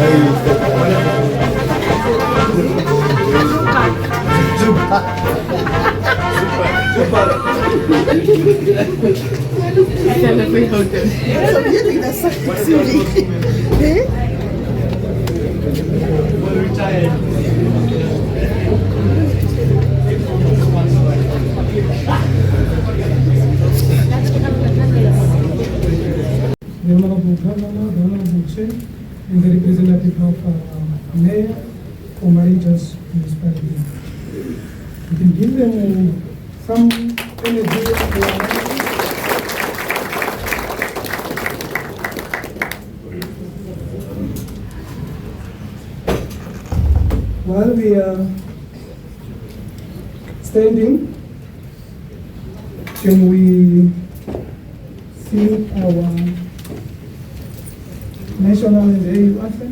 The Honorable Governor, the Honorable Chair, and the representative of Mayor for Marinja's municipality. You can give them some energy. While we are standing, can we sing our national and AU anthem?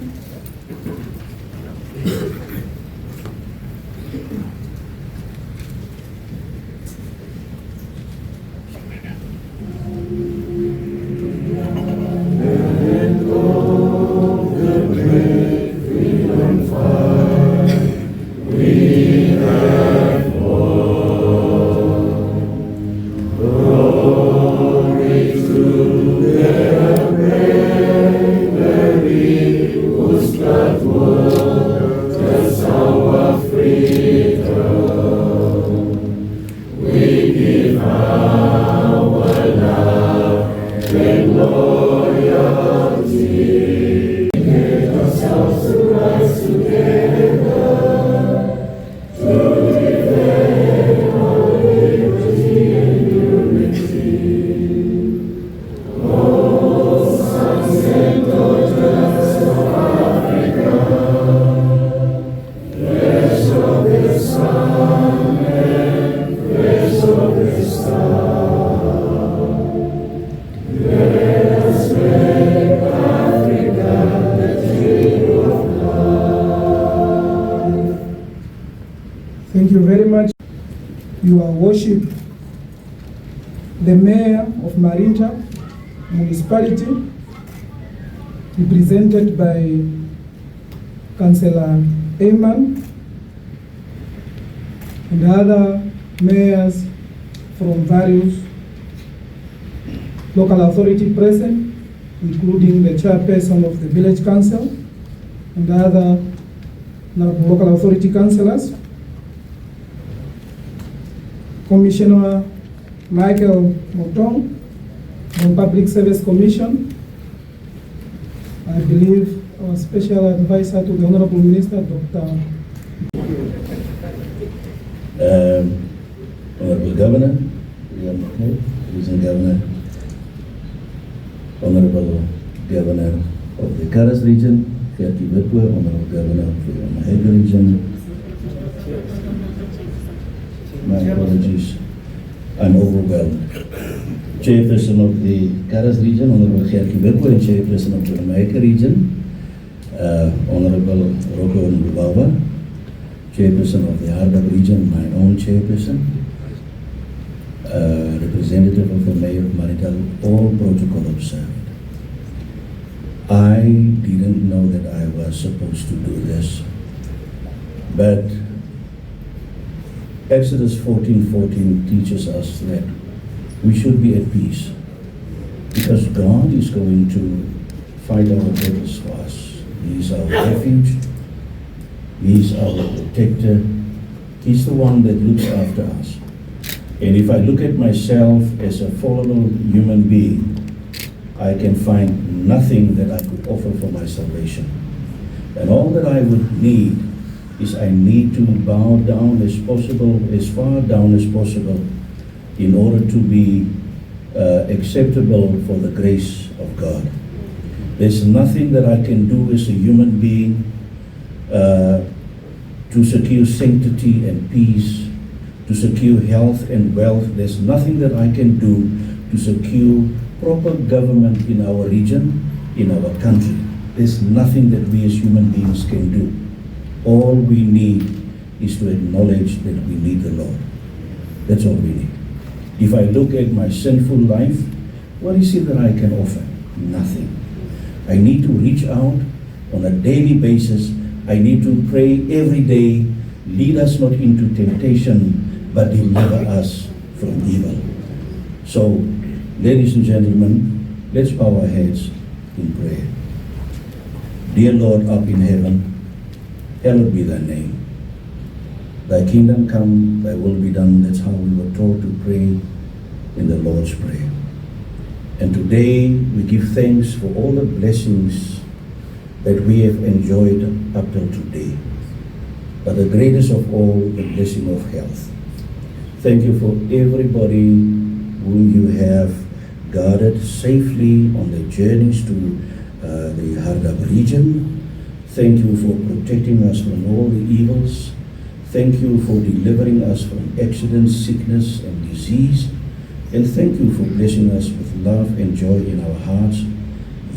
Thank you very much. You are worship the Mayor of Marinja Municipality, represented by Councillor Ayman and other mayors from various local authority present, including the chairperson of the village council and other local authority councillors. Commissioner Michael Motong from Public Service Commission. I believe our special advisor to the Honorable Minister, Dr. Honorable Governor, President Governor, Honorable Governor of the Karas region, Honorable Governor of the Mahega region. My apologies, I'm overwhelmed. Chairperson of the Karas region, Honorable Kherkibeko, and Chairperson of the Mahega region, Honorable Roko Ngubawa, Chairperson of the Hardap region, my own chairperson, representative of the Mayor of Marinja, all protocol observed. I didn't know that I was supposed to do this, but Exodus 14:14 teaches us that we should be at peace because God is going to fight our battles for us. He is our refuge. He is our protector. He's the one that looks after us. And if I look at myself as a fallible human being, I can find nothing that I could offer for my salvation. And all that I would need is I need to bow down as possible, as far down as possible, in order to be acceptable for the grace of God. There's nothing that I can do as a human being to secure sanctity and peace, to secure health and wealth. There's nothing that I can do to secure proper government in our region, in our country. There's nothing that we as human beings can do. All we need is to acknowledge that we need the Lord. That's all we need. If I look at my sinful life, what is it that I can offer? Nothing. I need to reach out on a daily basis. I need to pray every day, lead us not into temptation, but deliver us from evil. So, ladies and gentlemen, let's bow our heads in prayer. Dear Lord up in heaven, hallowed be thy name. Thy kingdom come, thy will be done. That's how we were taught to pray in the Lord's Prayer. And today we give thanks for all the blessings that we have enjoyed up till today. But the greatest of all, the blessing of health. Thank you for everybody whom you have guarded safely on their journeys to the Hardap region. Thank you for protecting us from all the evils. Thank you for delivering us from accidents, sickness, and disease. And thank you for blessing us with love and joy in our hearts.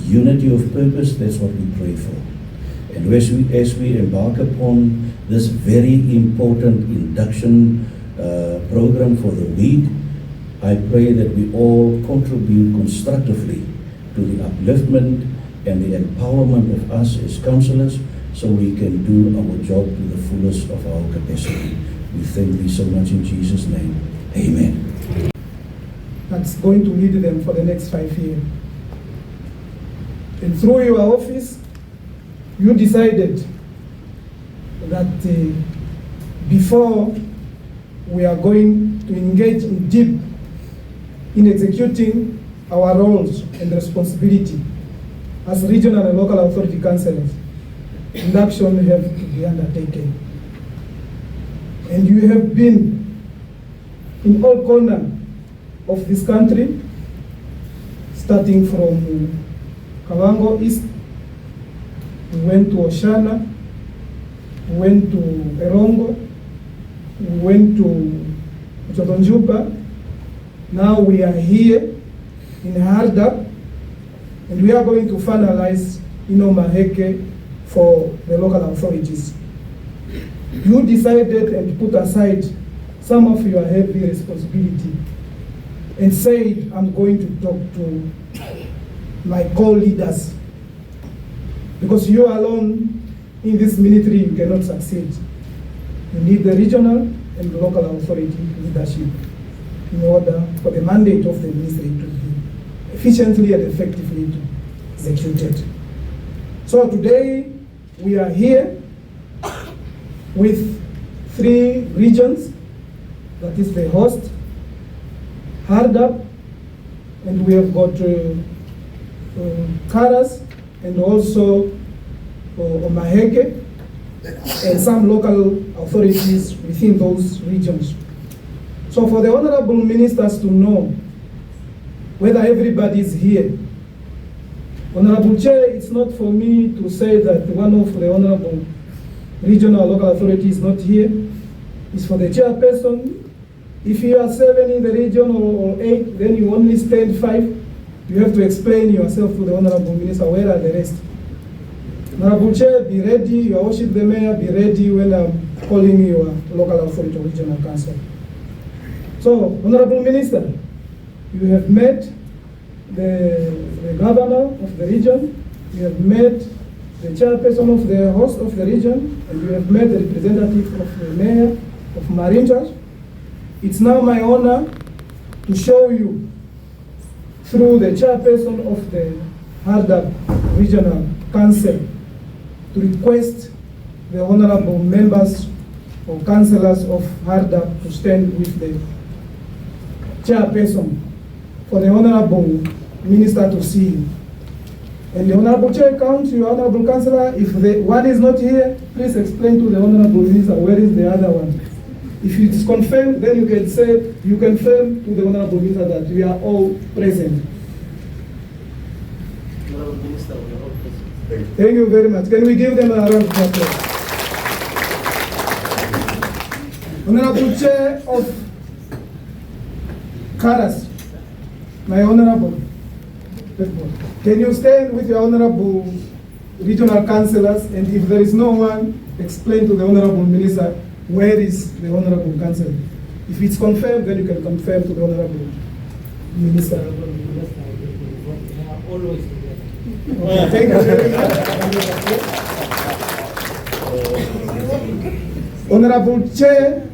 Unity of purpose, that's what we pray for. And as we embark upon this very important induction program for the week, I pray that we all contribute constructively to the upliftment and the empowerment of us as counselors, so we can do our job to the fullest of our capacity. We thank thee so much in Jesus' name. Amen. That's going to lead them for the next 5 years. And through your office, you decided that before we are going to engage in deep in executing our roles and responsibility as regional and local authority councillors, induction have to be undertaken. And you have been in all corners of this country, starting from Kavango East, we went to Oshana, we went to Erongo, we went to Chotonjupa. Now we are here in Hardap, and we are going to finalize Maheke for the local authorities. You decided and put aside some of your heavy responsibility and said, I'm going to talk to my co-leaders, because you alone in this military you cannot succeed. You need the regional and local authority leadership in order for the mandate of the ministry to be efficiently and effectively executed. So today we are here with 3 regions, that is the host, Hardap, and we have got Karas, and also Omaheke, and some local authorities within those regions. So for the honorable ministers to know whether everybody is here, Honorable Chair, it's not for me to say that one of the honorable regional local authority is not here. It's for the chairperson. If you are 7 in the region or 8, then you only stand 5. You have to explain yourself to the honorable minister. Where are the rest? Honorable Chair, be ready. Your worship the mayor, be ready when I'm calling your local authority or regional council. So, honorable minister, you have met the governor of the region, you have met the chairperson of the host of the region, and you have met the representative of the mayor of Marinjas. It's now my honor to show you, through the chairperson of the Hardap Regional Council, to request the honorable members or councillors of Hardap to stand with the chairperson for the honorable minister to see you. And the honorable chair counts, your honorable councillor, if the one is not here, please explain to the honorable minister where is the other one. If it is confirmed, then you can say, you confirm to the honorable minister that we are all present. Honorable Minister, we are all present. Thank you very much. Can we give them a round of applause? Honorable Chair of Karas, my honorable, can you stand with your honorable regional councillors, and if there is no one, explain to the honorable minister where is the honorable councillor. If it's confirmed, then you can confirm to the honorable minister. Always together. Okay, thank you very much. Honorable Chair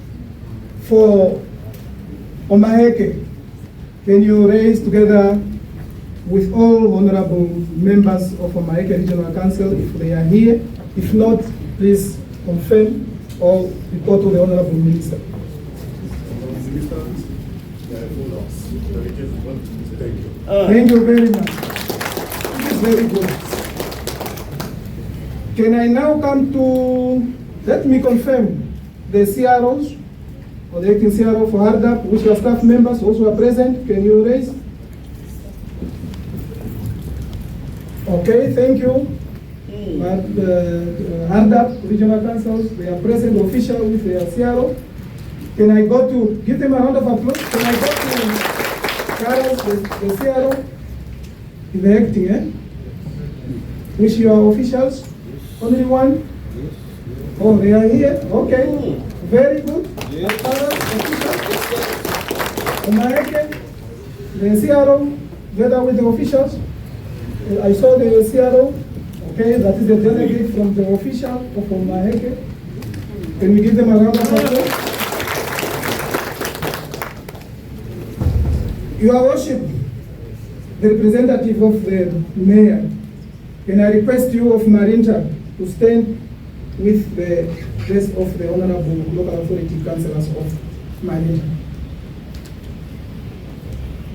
for Omaheke, can you raise together with all honorable members of Omaheke Regional Council if they are here? If not, please confirm or report to the Honorable Minister. Thank you very much. This is very good. Can I now come to, let me confirm the CROs or the acting CRO for Hardap, which are staff members also are present. Can you raise? Okay, thank you. But Hardap Regional Councils, they are present official with their CRO. Can I go to, give them a round of applause. Can I go to Carlos, the CRO, the acting, which you are officials? Only one? Oh, they are here? Okay. Very good. Omaheke, the CRO, together with the officials. I saw the CRO. Okay, that is the delegate from the official of Omaheke. Can we give them a round of applause? Your Worship, the representative of the mayor, can I request you of Marinta to stand with the rest of the honorable local authority councillors of Marinta.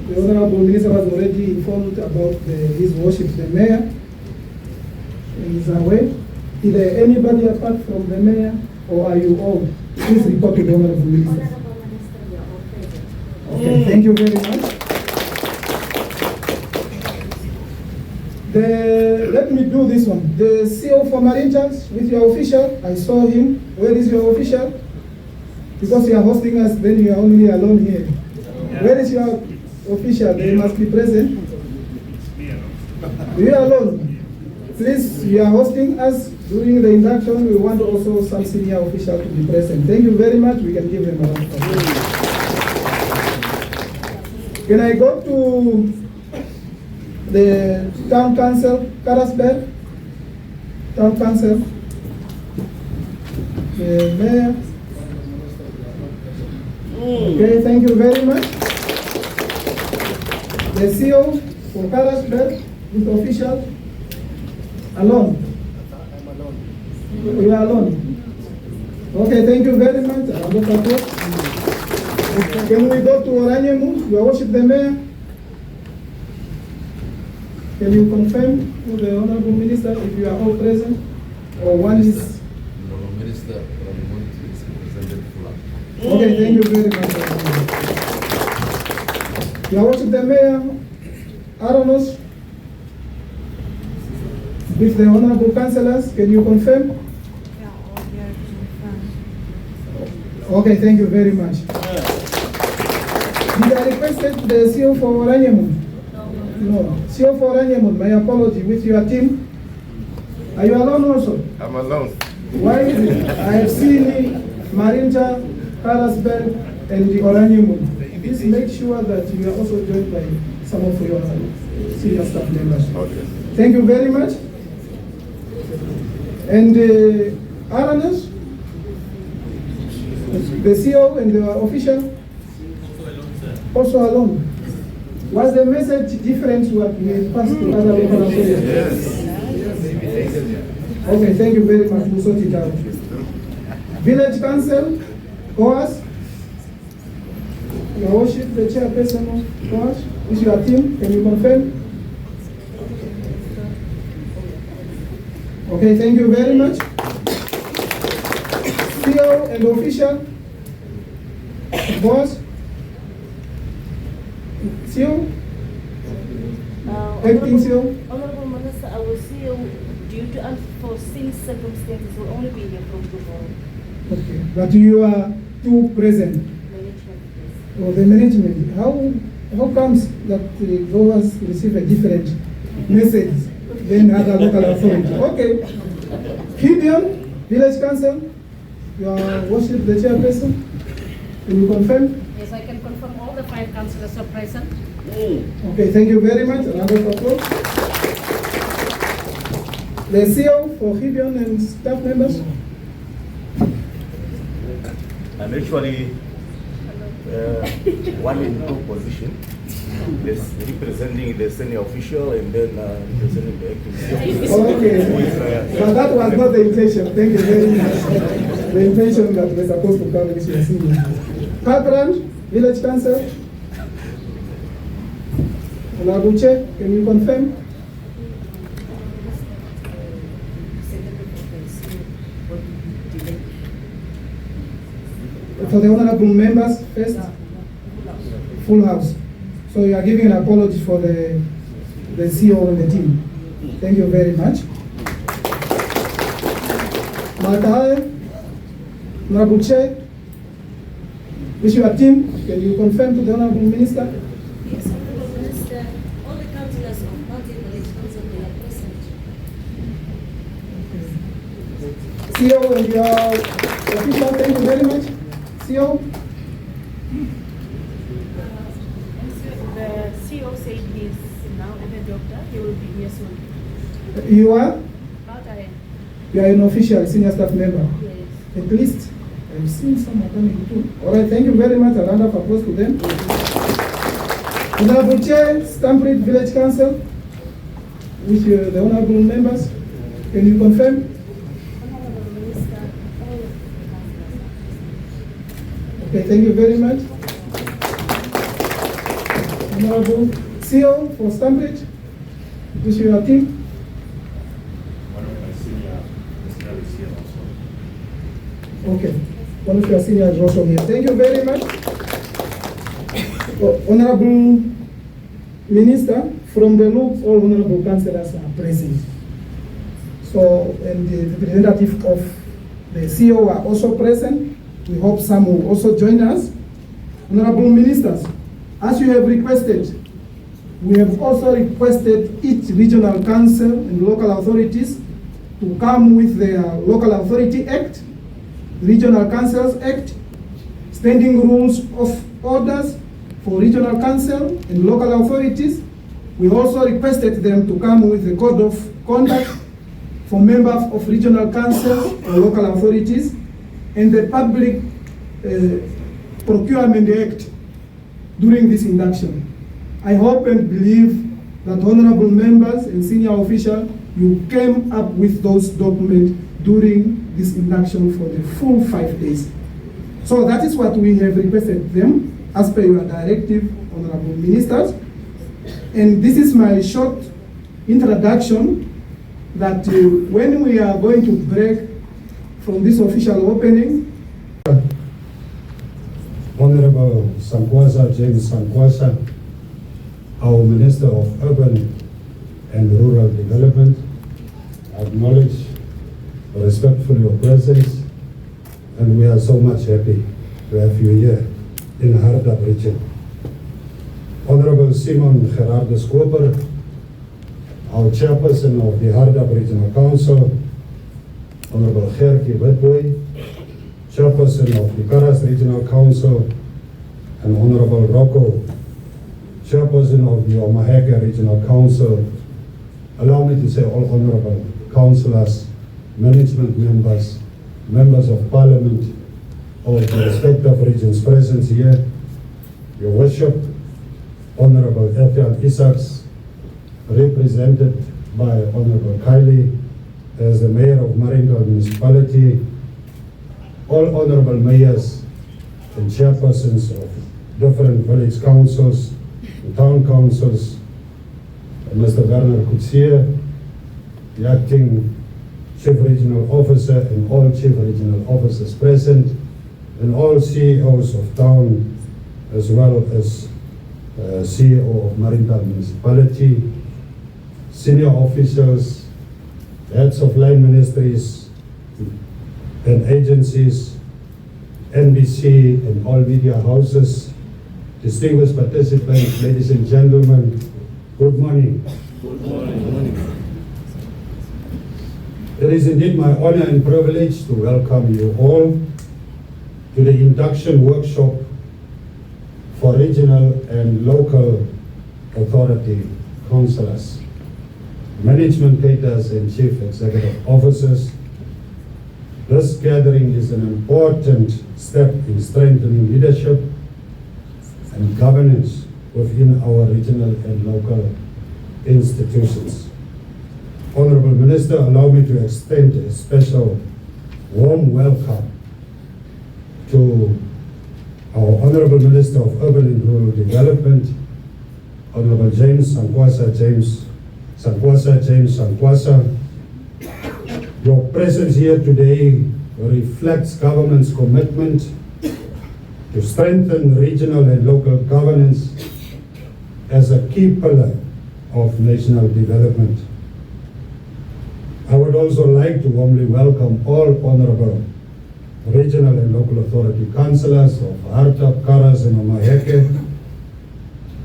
The honorable minister was already informed about his worship, the mayor, and is away. Is there anybody apart from the mayor, or are you all? Please report to the honorable minister. Okay, thank you very much. Let me do this one. The CEO for Marintas with your official, I saw him. Where is your official? Because you are hosting us, then you are only alone here. Where is your official? They must be present. You are alone. Please, you are hosting us during the induction. We want also some senior official to be present. Thank you very much. We can give them a round of applause. Can I go to the town council, Karasberg? Town council, the mayor. Okay, thank you very much. The CEO for Karasberg with official. Alone? You are alone? Okay, thank you very much. Can we go to Oranyemu? Your Worship the Mayor? Can you confirm to the Honorable Minister if you are all present? Or one is? Honorable Minister, is represented full. Okay, thank you very much. Your Worship the Mayor, Aronos, with the Honorable Councillors, can you confirm? Yeah, all here to confirm. Okay, thank you very much. Did I requested the CEO for Oranyemu? No. CEO for Oranyemu, my apology, with your team. Are you alone also? I'm alone. Why is it? I have seen Marinta, Karasberg, and the Oranyemu. Please make sure that you are also joined by some of your senior staff members. Okay. Thank you very much. And Aranas, the CEO and the official, also alone. Was the message different to what we passed to other local authorities? Yes. Okay, thank you very much. We'll sort it out. Village Council, Coas, your worship, the chairperson of Coas, is your team. Can you confirm? Okay, thank you very much. CEO and official, boss, CEO, acting CEO. Honorable Minister, I will see you due to unforeseen circumstances will only be here from tomorrow. Okay, but you are two present. Management, Or the management, how comes that the growers receive a different message than other local authorities? Okay. Gideon, Village Council, you are worship the chairperson. Can you confirm? Yes, I can confirm all the 5 councillors are present. Okay, thank you very much. Round of applause. The CEO for Gideon and staff members. I'm actually one in two position. There's representing the senior official and then representing the acting CEO. Okay, but that was not the intention. Thank you very much. The intention that we're supposed to come is your senior. Kalbrand, Village Council. Honorable Chair, can you confirm? For the honorable members, first, full house. So you are giving an apology for the CEO and the team. Thank you very much. Maltahaye, Honorable Chair, with your team, can you confirm to the Honorable Minister? Yes, Honorable Minister, all the councillors of multi-village council they are present. CEO and your official, thank you very much. CEO? The CEO said he's now at the doctor. He will be here soon. You are? Maltahaye. You are an official senior staff member. Yes. At least I've seen someone coming too. All right, thank you very much. A round of applause to them. Honorable Chair, Stamford Village Council, with the honorable members, can you confirm? Honorable Minister, all the councillors. Okay, thank you very much. Honorable CEO for Stamford, with your team. One of my senior is here also. Okay, one of your seniors also here. Thank you very much. Honorable Minister, from the looks, all honorable councillors are present. So, and the representative of the CEO are also present. We hope some will also join us. Honorable Ministers, as you have requested, we have also requested each regional council and local authorities to come with their Local Authority Act, Regional Councils Act, standing rules of orders for regional council and local authorities. We also requested them to come with the code of conduct for members of regional council or local authorities and the Public Procurement Act during this induction. I hope and believe that honorable members and senior officials, you came up with those documents during this induction for the full 5 days. So that is what we have requested them as per your directive, honorable ministers. And this is my short introduction that when we are going to break from this official opening. Honorable Sankwasa, James Sankwasa, our Minister of Urban and Rural Development, acknowledge respectfully your presence, and we are so much happy to have you here in Hardap region. Honorable Simon Gerardus Koper, our Chairperson of the Hardap Regional Council, Honorable Gerkie Witboy, Chairperson of the Karas Regional Council, and Honorable Rocco, Chairperson of the Omaheke Regional Council. Allow me to say all honorable councillors, management members, members of parliament of the respective regions present here, Your Worship, Honorable Ethel Isaacs, represented by Honorable Kylie as the Mayor of Marindal Municipality, all honorable mayors and chairpersons of different village councils and town councils, Mr. Werner Kutsia, the acting Chief Regional Officer and all Chief Regional Officers present, and all CEOs of town as well as CEO of Marindal Municipality, senior officials, heads of line ministries and agencies, NBC and all media houses, distinguished participants, ladies and gentlemen, good morning. Good morning. It is indeed my honor and privilege to welcome you all to the induction workshop for regional and local authority councillors, management cadres and chief executive officers, This gathering is an important step in strengthening leadership and governance within our regional and local institutions. Honorable Minister, allow me to extend a special warm welcome to our Honorable Minister of Urban and Rural Development, Honorable James Sankwasa. Your presence here today reflects government's commitment to strengthen regional and local governance as a key pillar of national development. I would also like to warmly welcome all honorable regional and local authority councillors of Hardap, Karas and Omaheke.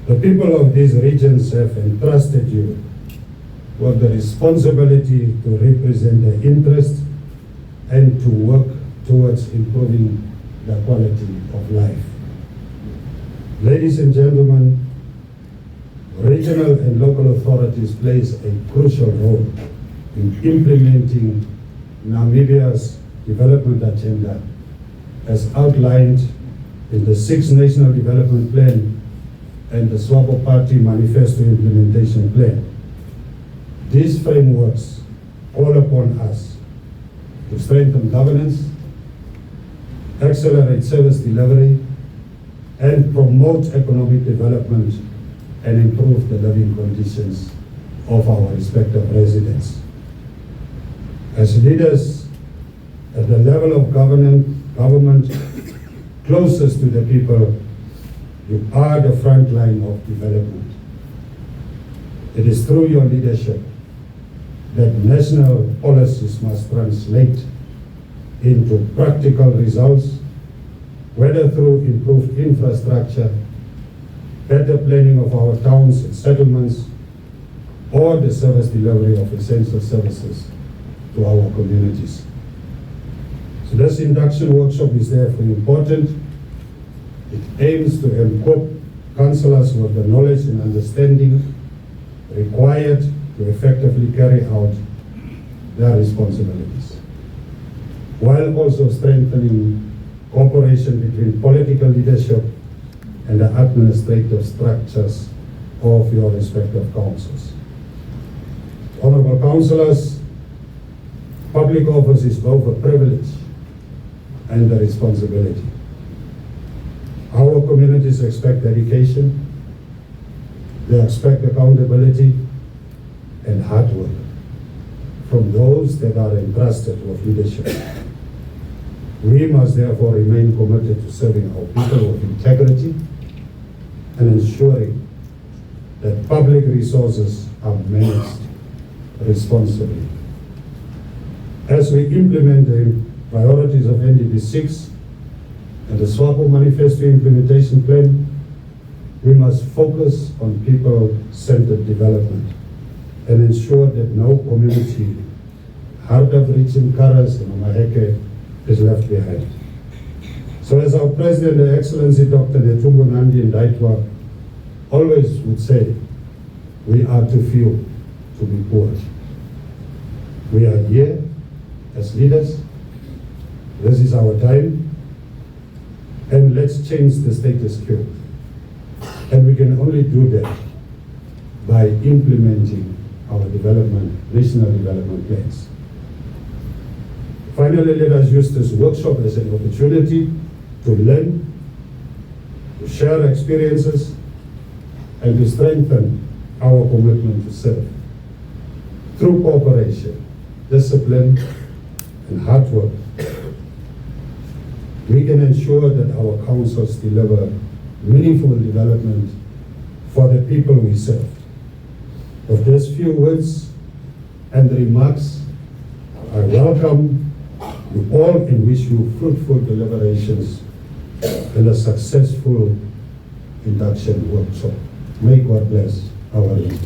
The people of these regions have entrusted you with the responsibility to represent their interests and to work towards improving the quality of life. Ladies and gentlemen, regional and local authorities plays a crucial role in implementing Namibia's development agenda as outlined in the 6th National Development Plan and the Swapo Party Manifesto Implementation Plan. These frameworks call upon us to strengthen governance, accelerate service delivery, and promote economic development and improve the living conditions of our respective residents. As leaders at the level of government closest to the people, you are the front line of development. It is through your leadership that national policies must translate into practical results, whether through improved infrastructure, better planning of our towns and settlements, or the service delivery of essential services to our communities. So this induction workshop is therefore important. It aims to equip councillors with the knowledge and understanding required to effectively carry out their responsibilities, while also strengthening cooperation between political leadership and the administrative structures of your respective councils. Honorable councillors, public office is both a privilege and a responsibility. Our communities expect dedication, they expect accountability and hard work from those that are entrusted with leadership. We must therefore remain committed to serving our people with integrity and ensuring that public resources are managed responsibly. As we implement the priorities of NDP 6 and the Swapo Manifesto Implementation Plan, we must focus on people-centered development and ensure that no community, Hardap region, Karas and Omaheke, is left behind. So as our President, Her Excellency Dr. Netumbo Nandi Ndaitwah always would say, we are too few to be poor. We are here as leaders. This is our time. And let's change the status quo. And we can only do that by implementing our national development plans. Finally, let us use this workshop as an opportunity to learn, to share experiences, and to strengthen our commitment to serve. Through cooperation, discipline, and hard work, we can ensure that our councils deliver meaningful development for the people we serve. With these few words and remarks, I welcome you all and wish you fruitful deliberations and a successful induction workshop. May God bless our leaders.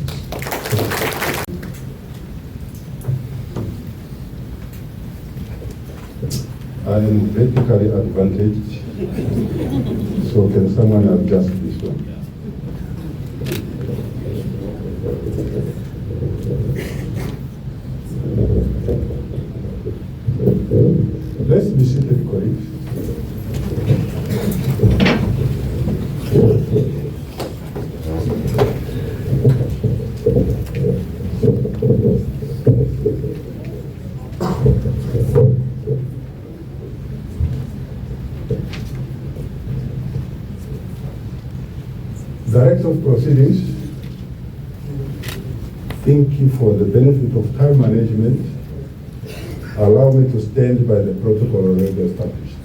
I am vertically advantaged, so can someone adjust this one? of proceedings, thank you for the benefit of time management. Allow me to stand by the protocol already established.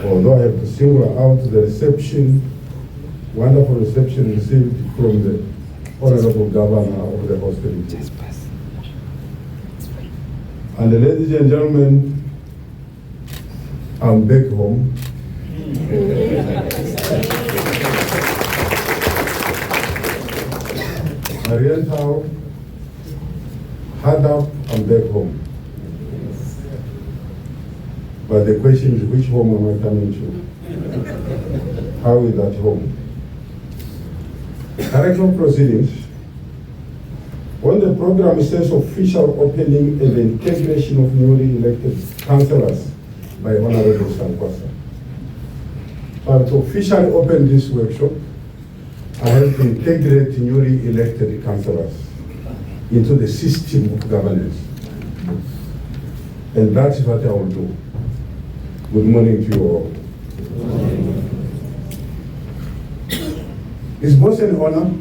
Although I have to single out the reception, wonderful reception received from the Honorable Governor of the hostelry. And ladies and gentlemen, I'm back home. Marienthal, Hardap, I'm back home. But the question is, which home am I coming to? How is that home? Correctional proceedings. On the program, it says official opening and the integration of newly elected councillors by Honorable Sankwasa. So to officially open this workshop, I have to integrate newly elected councillors into the system of governance. And that's what I will do. Good morning to you all. It's both an honor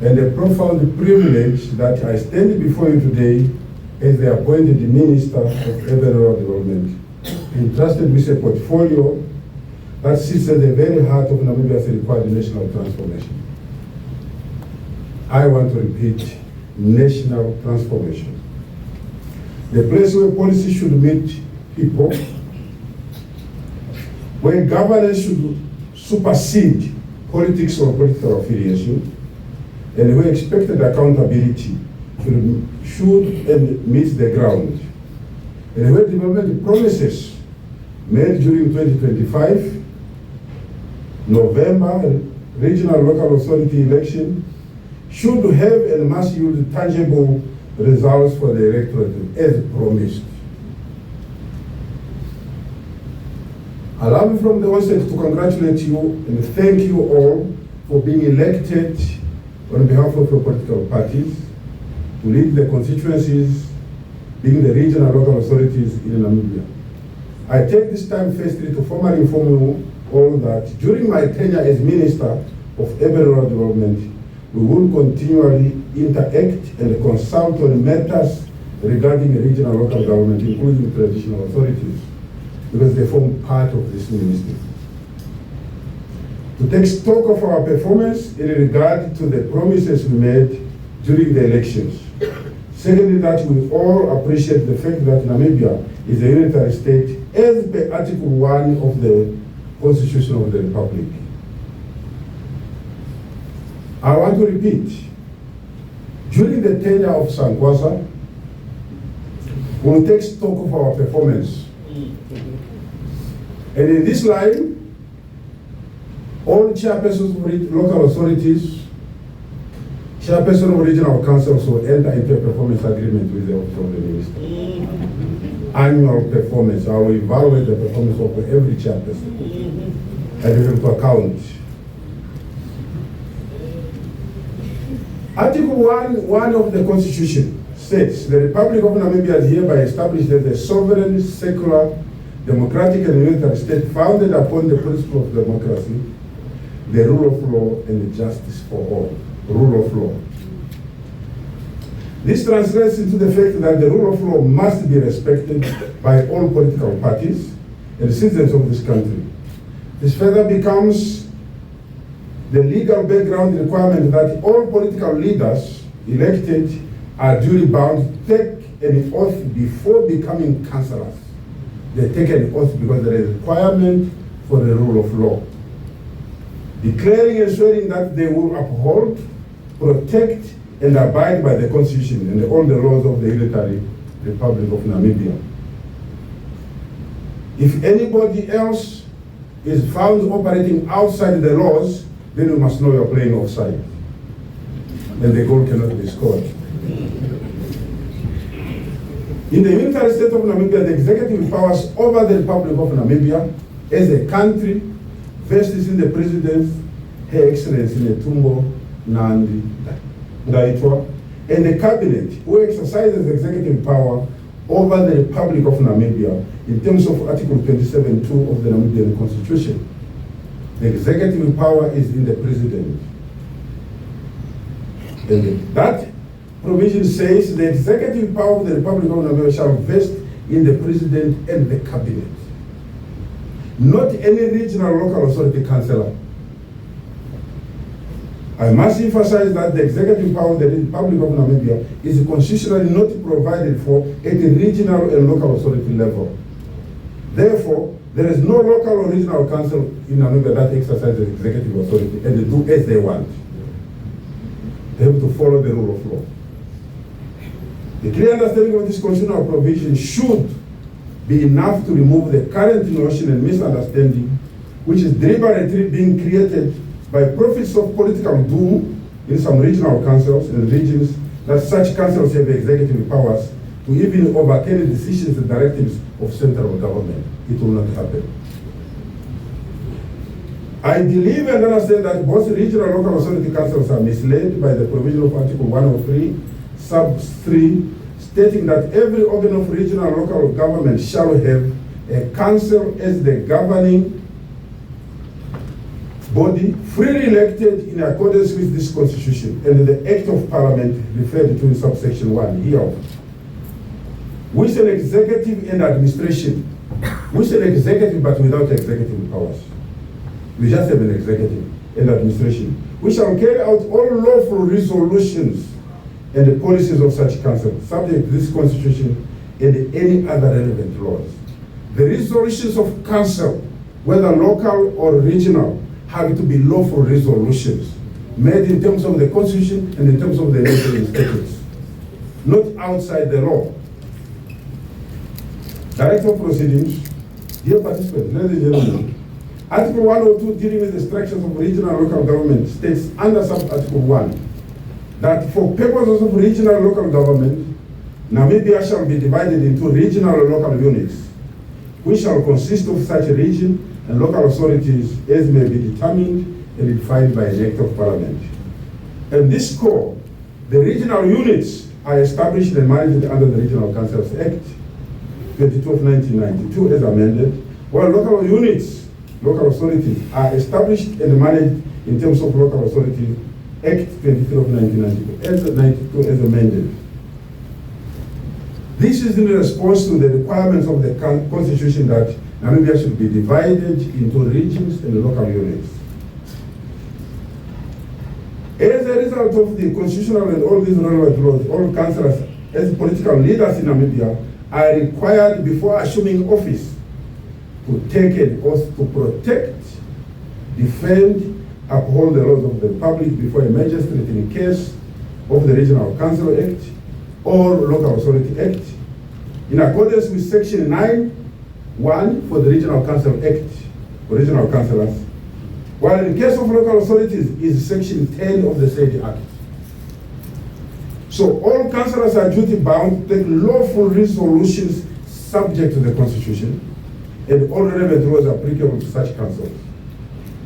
and a profound privilege that I stand before you today as the appointed Minister of Urban Rural Development, entrusted with a portfolio that sits at the very heart of Namibia's required national transformation. I want to repeat, national transformation. The place where policy should meet people, where governance should supersede politics or political affiliation, and where expected accountability should and meet the ground, and where development promises made during 2025, November regional local authority election should have and must yield tangible results for the electorate as promised. Allow me from the onset to congratulate you and thank you all for being elected on behalf of your political parties to lead the constituencies, being the regional local authorities in Namibia. I take this time firstly to formally inform you all that during my tenure as Minister of Urban Rural Development, we will continually interact and consult on matters regarding regional local government, including traditional authorities, because they form part of this ministry. To take stock of our performance in regard to the promises we made during the elections. Secondly, that we all appreciate the fact that Namibia is a unitary state as per Article 1 of the Constitution of the Republic. I want to repeat, during the tenure of Sankwasa, we'll take stock of our performance. And in this line, all chairpersons of local authorities, chairperson of regional councils will enter into a performance agreement with the office of the minister. Annual performance, I will evaluate the performance of every chairperson and we have to account. Article 1 of the Constitution states, the Republic of Namibia is hereby established as a sovereign, secular, democratic and unitary state founded upon the principle of democracy, the rule of law and justice for all. Rule of law. This translates into the fact that the rule of law must be respected by all political parties and citizens of this country. This further becomes the legal background requirement that all political leaders elected are duly bound to take an oath before becoming councillors. They take an oath because there is a requirement for the rule of law. Declaring and swearing that they will uphold, protect, and abide by the Constitution and all the laws of the Unitary Republic of Namibia. If anybody else is found operating outside the laws, then you must know you're playing offside. And the goal cannot be scored. In the unitary state of Namibia, the executive powers over the Republic of Namibia as a country vested in the President, Her Excellency Netumbo Nandi Ndaitwa, and the Cabinet, who exercises executive power over the Republic of Namibia in terms of Article 27.2 of the Namibian Constitution. The executive power is in the president. And that provision says the executive power of the Republic of Namibia shall vest in the president and the cabinet, not any regional local authority councillor. I must emphasize that the executive power of the Republic of Namibia is constitutionally not provided for at the regional and local authority level. Therefore, there is no local or regional council in Namibia that exercises executive authority and they do as they want. They have to follow the rule of law. The clear understanding of this constitutional provision should be enough to remove the current notion and misunderstanding which is deliberately being created by prophets of political doom in some regional councils and regions that such councils have executive powers to even overturn decisions and directives of central government. It will not happen. I believe and understand that both regional and local authority councils are misled by the provision of Article 103, sub 3, stating that every organ of regional and local government shall have a council as the governing body freely elected in accordance with this constitution and the Act of Parliament referred to in subsection 1 hereof. With an executive and administration, with an executive but without executive powers. We just have an executive and administration. We shall carry out all lawful resolutions and the policies of such council, subject to this constitution and any other relevant laws. The resolutions of council, whether local or regional, have to be lawful resolutions made in terms of the constitution and in terms of the neighboring statutes, not outside the law. Director of Proceedings, dear participants, ladies and gentlemen, Article 102 dealing with the structures of regional and local government states under sub-article 1 that for purposes of regional and local government, Namibia shall be divided into regional and local units, which shall consist of such a region and local authorities as may be determined and defined by an Act of Parliament. And this core, the regional units are established and managed under the Regional Councils Act 22 of 1992 as amended, while local units, local authorities are established and managed in terms of Local Authority Act 23 of 1992 as amended. This is in response to the requirements of the Constitution that Namibia should be divided into regions and local units. As a result of the constitutional and all these relevant laws, all councillors as political leaders in Namibia are required before assuming office to take an oath to protect, defend, uphold the laws of the public before a magistrate in case of the Regional Council Act or Local Authority Act, in accordance with Section 9(1) for the Regional Council Act for regional councillors, while in case of local authorities is Section 10 of the said Act. So all councillors are duty bound to take lawful resolutions subject to the Constitution and all relevant laws applicable to such councils.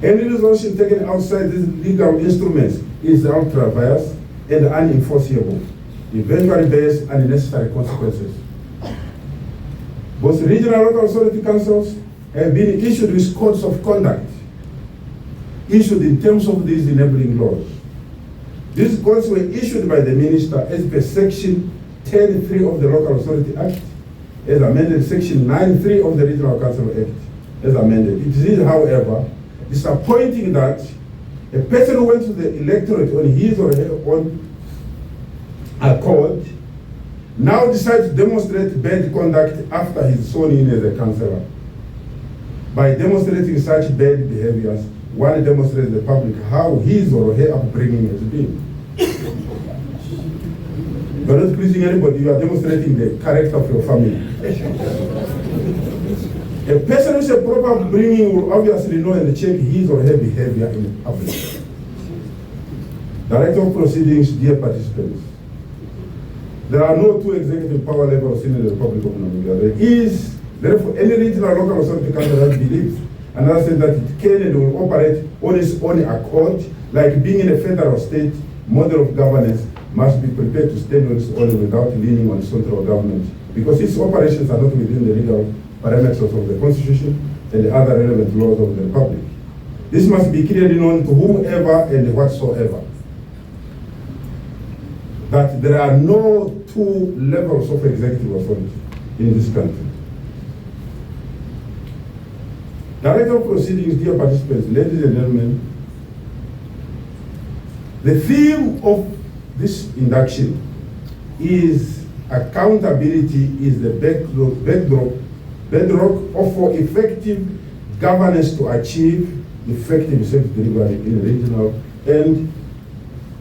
Any resolution taken outside these legal instruments is ultra vires and unenforceable, eventually bears unnecessary consequences. Both regional and local authority councils have been issued with codes of conduct issued in terms of these enabling laws. These codes were issued by the minister as per Section 10(3) of the Local Authority Act, as amended Section 9(3) of the Regional Council Act, as amended. It is, however, disappointing that a person who went to the electorate on his or her own accord now decides to demonstrate bad conduct after he's sworn in as a councillor. By demonstrating such bad behaviors, one demonstrates to the public how his or her upbringing has been. You are not pleasing anybody, you are demonstrating the character of your family. A person with a proper upbringing will obviously know and check his or her behavior in public. Director of Proceedings, dear participants, there are no two executive power levels in the Republic of Namibia. There is, therefore, any regional local authority council that believes and understands that it can and will operate on its own accord, like being in a federal state model of governance, must be prepared to stand on its own without leaning on central government, because its operations are not within the legal parameters of the Constitution and the other relevant laws of the Republic. This must be clearly known to whomever and whatsoever, that there are no two levels of executive authority in this country. Director of proceedings, dear participants, ladies and gentlemen, the theme of this induction is accountability is the bedrock of for effective governance to achieve effective service delivery in regional and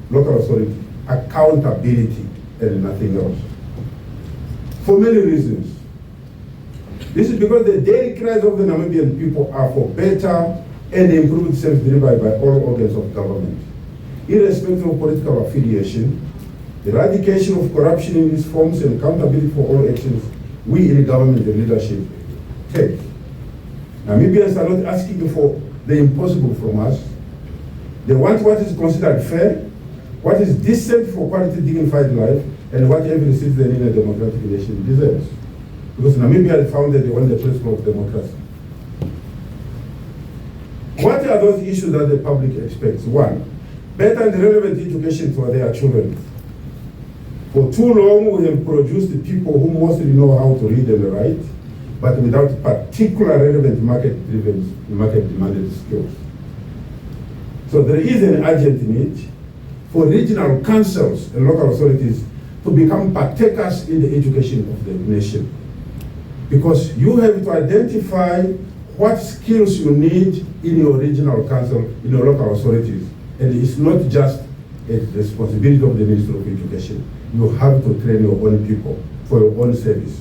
local authority. Accountability and nothing else. For many reasons. This is because the daily cries of the Namibian people are for better and improved service delivery by all organs of government, irrespective of political affiliation, eradication of corruption in its forms, and accountability for all actions we in the government and leadership take. Namibians are not asking for the impossible from us. They want what is considered fair, what is decent for quality, dignified life, and what every citizen in a democratic nation deserves. Because Namibia is founded on the principle of democracy. What are those issues that the public expects? One, better and relevant education for their children. For too long, we have produced people who mostly know how to read and write, but without particular relevant market-demanded skills. So there is an urgent need for regional councils and local authorities to become partakers in the education of the nation. Because you have to identify what skills you need in your regional council, in your local authorities. And it's not just a responsibility of the Ministry of Education. You have to train your own people for your own service.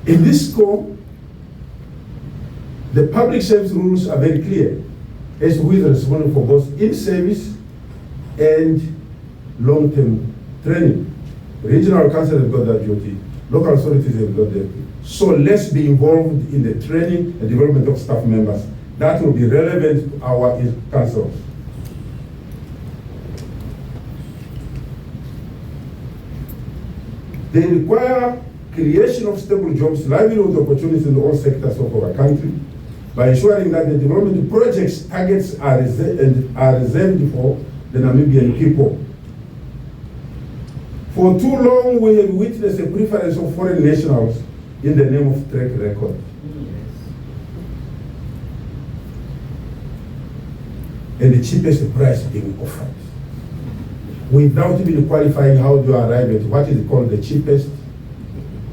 In this scope, the public service rules are very clear as to who is responsible for both in-service and long-term training. Regional council have got that duty, local authorities have got that duty. So let's be involved in the training and development of staff members. That will be relevant to our councils. They require creation of stable jobs, livelihood opportunities in all sectors of our country by ensuring that the development projects targets are reserved for the Namibian people. For too long, we have witnessed a preference of foreign nationals in the name of track record. And the cheapest price being offered, without even qualifying how do you arrive at what is called the cheapest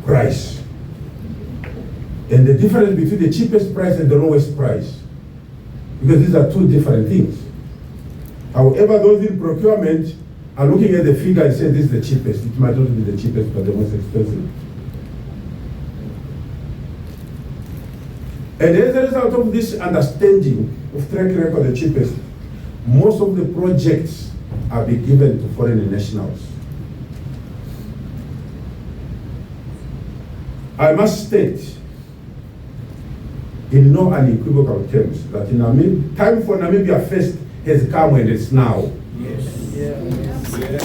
price. And the difference between the cheapest price and the lowest price, because these are two different things. However, those in procurement are looking at the figure and say this is the cheapest. It might not be the cheapest, but the most expensive. And as a result of this understanding of track record, the cheapest, most of the projects are being given to foreign nationals. I must state in no unequivocal terms that in Namibia, time for Namibia First has come and it's now. Yes. Yeah. Yes.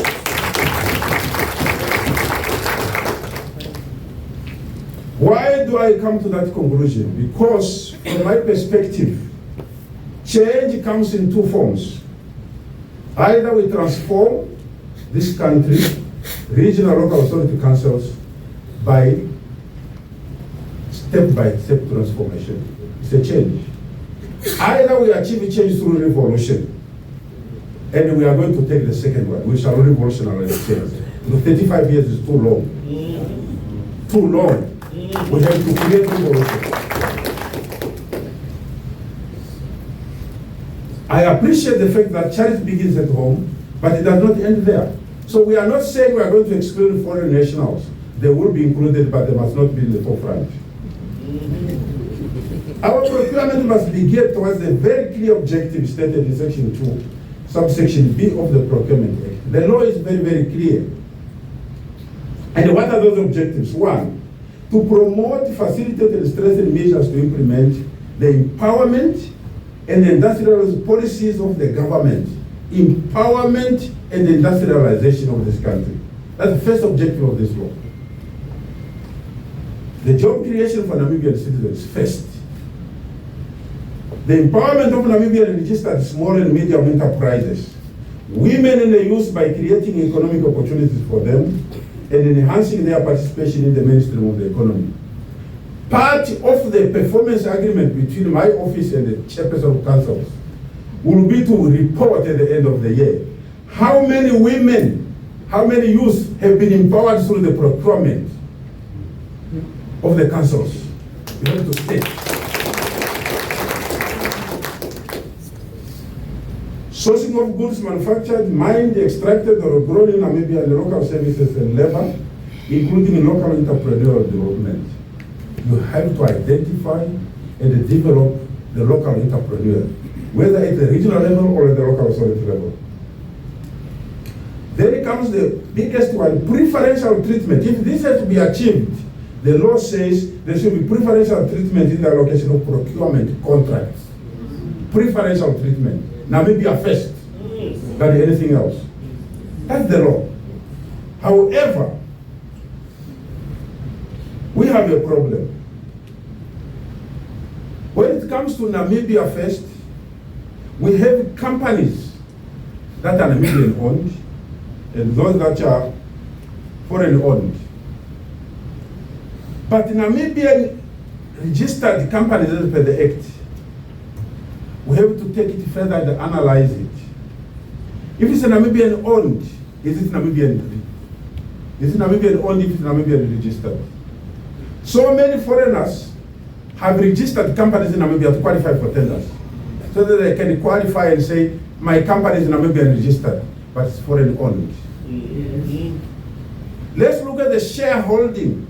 Why do I come to that conclusion? Because from my perspective, change comes in two forms. Either we transform this country, regional local authority councils, by step-by-step transformation. It's a change. Either we achieve a change through revolution, and we are going to take the second one. We shall revolutionize change. Because 35 years is too long. Too long. We have to create revolution. I appreciate the fact that charity begins at home, but it does not end there. So we are not saying we are going to exclude foreign nationals. They will be included, but they must not be in the forefront. Our procurement must be geared towards the very clear objective stated in Section 2, subsection B of the Procurement Act. The law is very, very clear. And what are those objectives? One, to promote, facilitate, and strengthen measures to implement the empowerment and the industrial policies of the government. Empowerment and industrialization of this country. That's the first objective of this law. The job creation for Namibian citizens first. The empowerment of Namibian registered small and medium enterprises, women and the youth by creating economic opportunities for them and enhancing their participation in the mainstream of the economy. Part of the performance agreement between my office and the chairperson of councils will be to report at the end of the year how many women, how many youth have been empowered through the procurement of the councils. You have to state. Sourcing of goods manufactured, mined, extracted, or grown in Namibia, and local services and labor, including local entrepreneurial development. You have to identify and develop the local entrepreneur, whether at the regional level or at the local authority level. Then comes the biggest one, preferential treatment. If this has to be achieved, the law says there should be preferential treatment in the allocation of procurement contracts. Preferential treatment. Namibia first than anything else. That's the law. However, we have a problem. When it comes to Namibia first, we have companies that are Namibian owned and those that are foreign owned. But Namibian registered companies as per the Act, we have to take it further and analyze it. If it's a Namibian owned, is it Namibian? Is it Namibian owned if it's Namibian registered? So many foreigners have registered companies in Namibia to qualify for tenders, so that they can qualify and say, my company is Namibian registered, but it's foreign owned. Let's look at the shareholding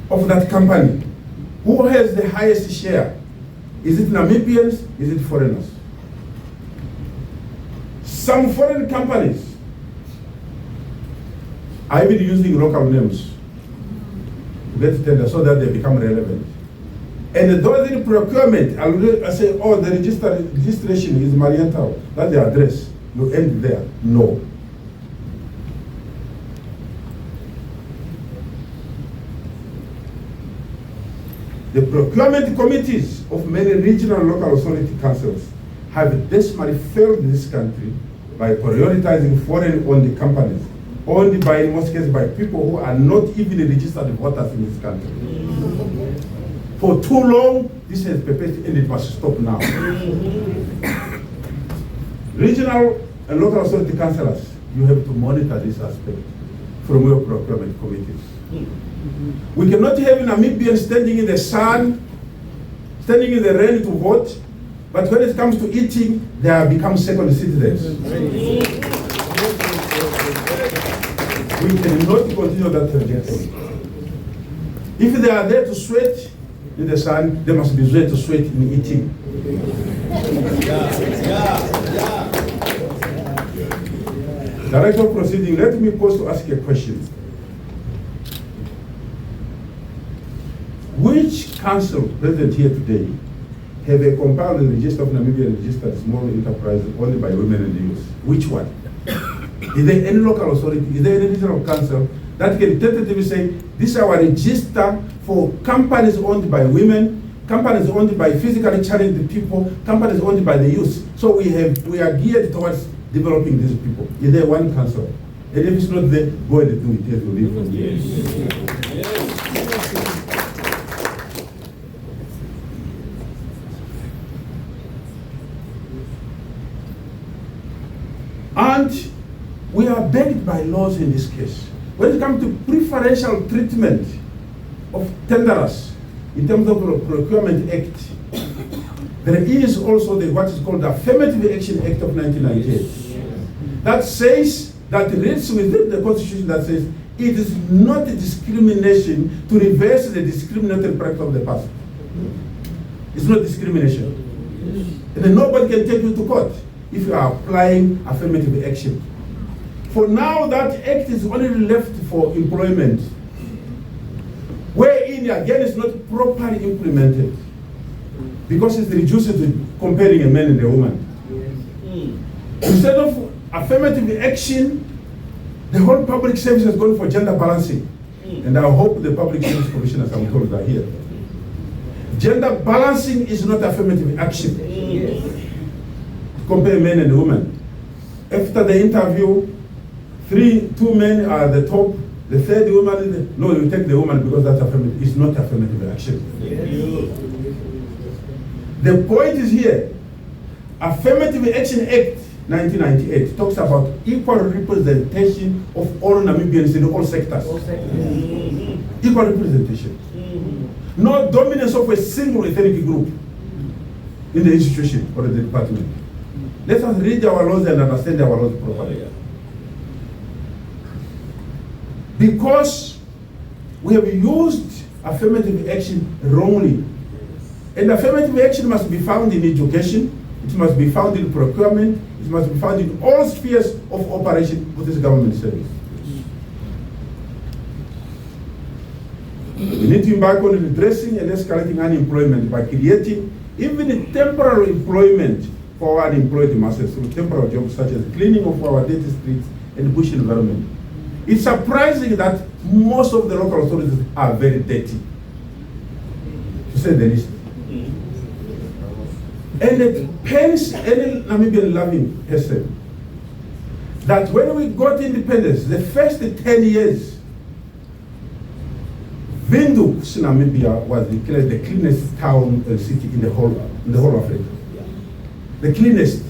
of that company. Who has the highest share? Is it Namibians? Is it foreigners? Some foreign companies are even using local names to get tender so that they become relevant. And those in procurement, I say, oh, the registration is Marienthal, that's the address. You end there. No. The procurement committees of many regional and local authority councils have desperately failed this country by prioritizing foreign-owned companies, owned by, in most cases, by people who are not even registered voters in this country. For too long, this has perpetuated and it must stop now. Regional and local authority councillors, you have to monitor this aspect from your procurement committees. We cannot have Namibians standing in the sun, standing in the rain to vote, but when it comes to eating, they have become second citizens. We cannot continue that trajectory. If they are there to sweat in the sun, they must be there to sweat in eating. Director of Proceeding, let me pause to ask a question. Which council present here today have a compiled register of Namibian registered small enterprises only by women and youth? Which one? Is there any local authority, is there any regional council that can tentatively say, this is our register for companies owned by women, companies owned by physically challenged people, companies owned by the youth. So we are geared towards developing these people. Is there one council? And if it's not there, go ahead and do it as we leave from here. Yes. And we are begged by laws in this case. When it comes to preferential treatment of tenderers in terms of the Procurement Act, there is also what is called the Affirmative Action Act of 1998. That says, that reads within the Constitution that says, it is not a discrimination to reverse the discriminatory practice of the past. It's not discrimination. And then nobody can take you to court if you are applying affirmative action. For now, that act is only left for employment, wherein again it's not properly implemented because it's reduced to comparing a man and a woman. Instead of affirmative action, the whole public service has gone for gender balancing. And I hope the public service commissioners, I'm told, are here. Gender balancing is not affirmative action. Compare men and women. After the interview, two men are at the top, the third woman, no, you take the woman because that's affirmative. It's not affirmative action. The point is here, Affirmative Action Act 1998 talks about equal representation of all Namibians in all sectors. Equal representation. No dominance of a single ethnic group in the institution or the department. Let us read our laws and understand our laws properly. Because we have used affirmative action wrongly. And affirmative action must be found in education, it must be found in procurement, it must be found in all spheres of operation of this government service. We need to embark on redressing and escalating unemployment by creating even temporary employment for our unemployed masses through temporary jobs such as cleaning of our dirty streets and bush environment. It's surprising that most of the local authorities are very dirty, to say the least. And it pains any Namibian loving person that when we got independence, the first 10 years, Windhoek, Namibia, was declared the cleanest town and city in the whole of Africa. The cleanest.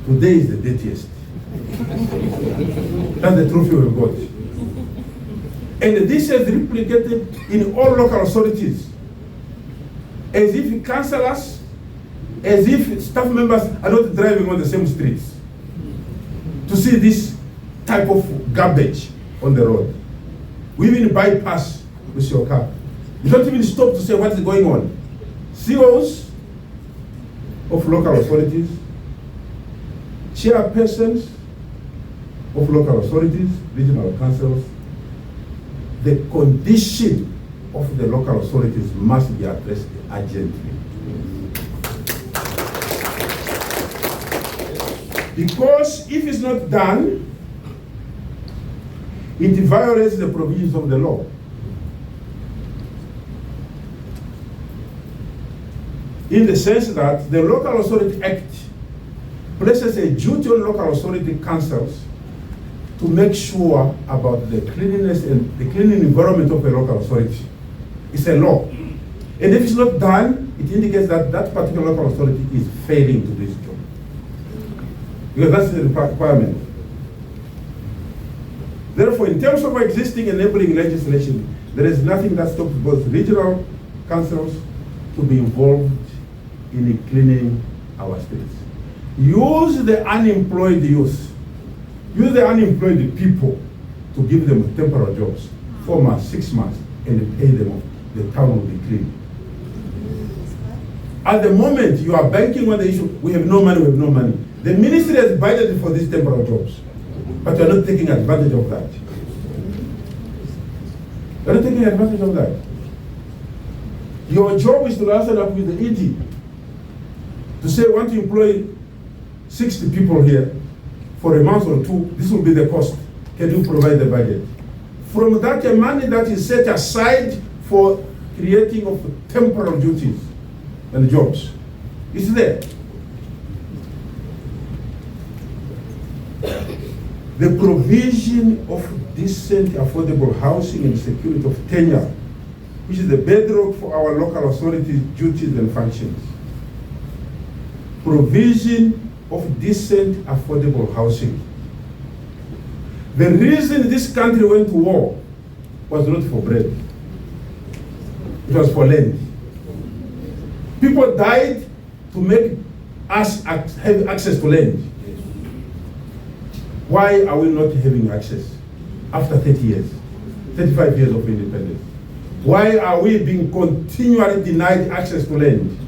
Today is the dirtiest. That's the trophy we've got. And this is replicated in all local authorities. As if councillors, as if staff members are not driving on the same streets to see this type of garbage on the road. We even bypass with your car. You don't even stop to say what is going on. CEOs of local authorities, chairpersons of local authorities, regional councils, the condition of the local authorities must be addressed urgently. Because if it's not done, it violates the provisions of the law. In the sense that the Local Authority Act places a duty on local authority councils to make sure about the cleanliness and the cleaning environment of a local authority. It's a law. And if it's not done, it indicates that that particular local authority is failing to do its job. Because that's the requirement. Therefore, in terms of existing enabling legislation, there is nothing that stops both regional councils to be involved in cleaning our streets. Use the unemployed youth, use the unemployed people to give them temporary jobs, 4 months, 6 months, and pay them off. The town will be clean. At the moment, you are banking on the issue, we have no money, we have no money. The ministry has budgeted for these temporary jobs, but you are not taking advantage of that. You are not taking advantage of that. Your job is to answer up with the ED, to say, want to employ 60 people here for a month or two, this will be the cost. Can you provide the budget? From that, the money that is set aside for creating of temporary duties and jobs is there. The provision of decent, affordable housing and security of tenure, which is the bedrock for our local authorities' duties and functions. Provision of decent, affordable housing. The reason this country went to war was not for bread. It was for land. People died to make us have access to land. Why are we not having access after 30 years, 35 years of independence? Why are we being continually denied access to land?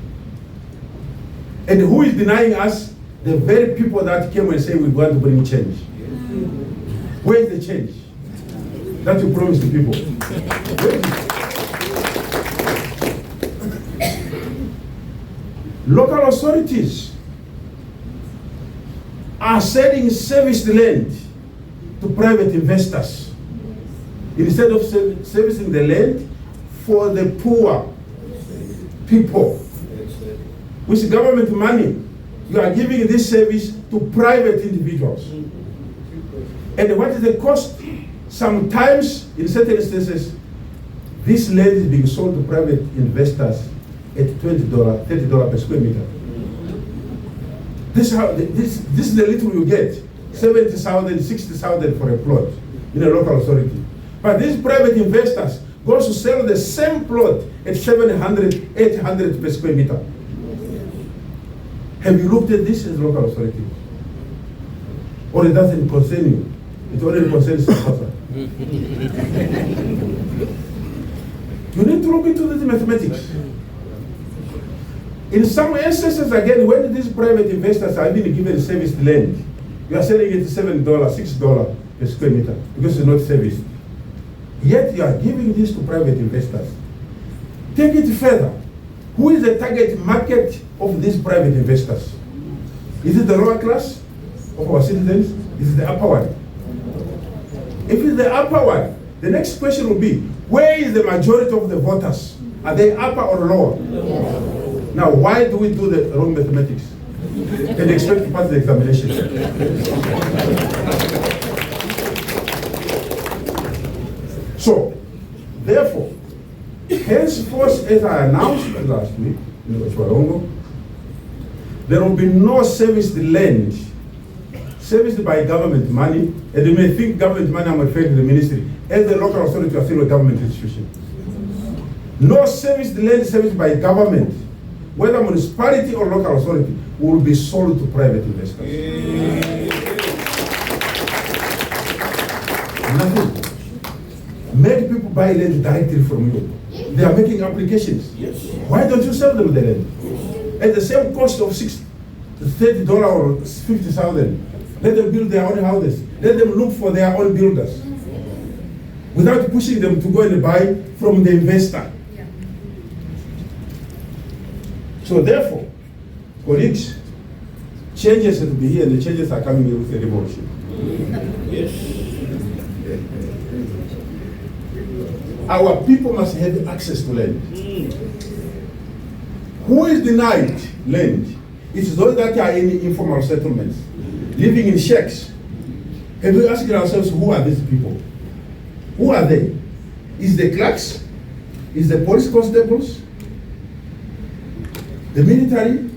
And who is denying us? The very people that came and said we want to bring change. Where is the change that you promised to people? Where is it? Local authorities are selling serviced land to private investors instead of servicing the land for the poor people. With government money, you are giving this service to private individuals. And what is the cost? Sometimes, in certain instances, this land is being sold to private investors at $20, $30 per square meter. This is the little you get, 70,000, 60,000 for a plot in a local authority. But these private investors go to sell the same plot at 700, 800 per square meter. Have you looked at this as local authority? Or it doesn't concern you? It only concerns Sankwasa. You need to look into the mathematics. In some instances, again, when these private investors are even given serviced land, you are selling it $7, $6 per square meter because it's not serviced. Yet you are giving this to private investors. Take it further. Who is the target market of these private investors? Is it the lower class of our citizens? Is it the upper one? If it's the upper one, the next question will be, where is the majority of the voters? Are they upper or lower? Now, why do we do the wrong mathematics and expect to pass the examination? So, therefore, henceforth, as I announced last week in Oswarongo, there will be no serviced land serviced by government money, and you may think government money, I'm referring to the ministry, as the local authority are still a government institution. No serviced land serviced by government, whether municipality or local authority, will be sold to private investors. Nothing. Make people buy land directly from you. They are making applications. Yes. Why don't you sell them the land? At the same cost of $30 or $50,000. Let them build their own houses. Let them look for their own builders. Without pushing them to go and buy from the investor. Yeah. So therefore, colleagues, changes have to be here, and the changes are coming here with a revolution. Yes. Our people must have access to land. Who is denied land? It's those that are in informal settlements, living in shacks. Have we asked ourselves, who are these people? Who are they? Is the clerks? Is the police constables? The military?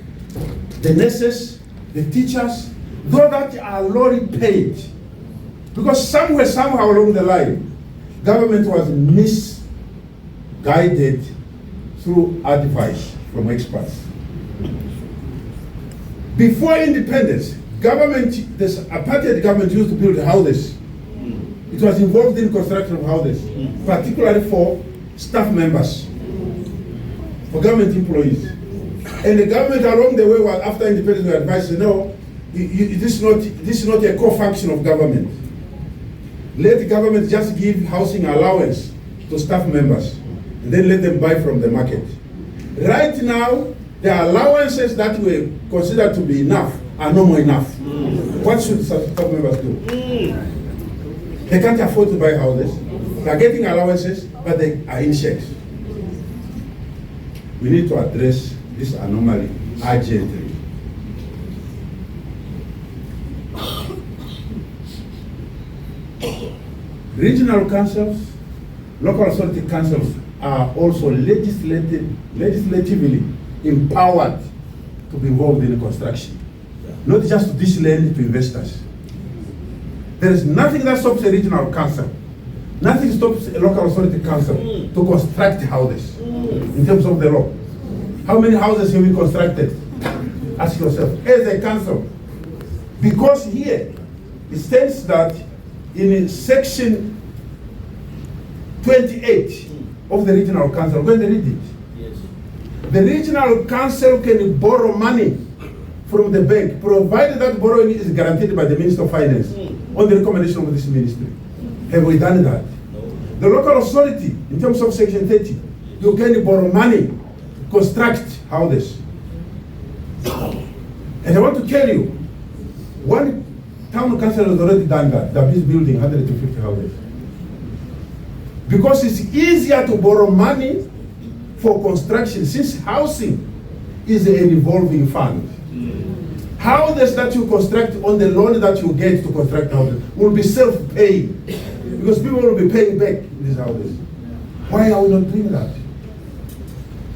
The nurses? The teachers? Those that are lowly paid. Because somewhere, somehow along the line, government was misguided through advice from experts. Before independence, this apartheid government used to build houses. It was involved in construction of houses, particularly for staff members, for government employees. And the government along the way, after independence, was advised, no, this is not a core function of government. Let the government just give housing allowance to staff members, and then let them buy from the market. Right now, the allowances that were considered to be enough are no more enough. What should staff members do? They can't afford to buy houses. They are getting allowances, but they are in shacks. We need to address this anomaly urgently. Regional councils, local authority councils are also legislatively empowered to be involved in construction, not just to dish land to investors. There is nothing that stops a regional council, nothing stops a local authority council to construct houses in terms of the law. How many houses have we constructed? Ask yourself, as a council. Because here, it states that in section 28 of the regional council, when they read it, yes, the regional council can borrow money from the bank, provided that borrowing is guaranteed by the Minister of Finance on the recommendation of this ministry. Have we done that? No. The local authority, in terms of section 30, you can borrow money to construct houses. And I want to tell you, one town council has already done that. That is building 150 houses. Because it's easier to borrow money for construction, since housing is a revolving fund. Houses that you construct on the loan that you get to construct houses will be self-paying, because people will be paying back these houses. Why are we not doing that?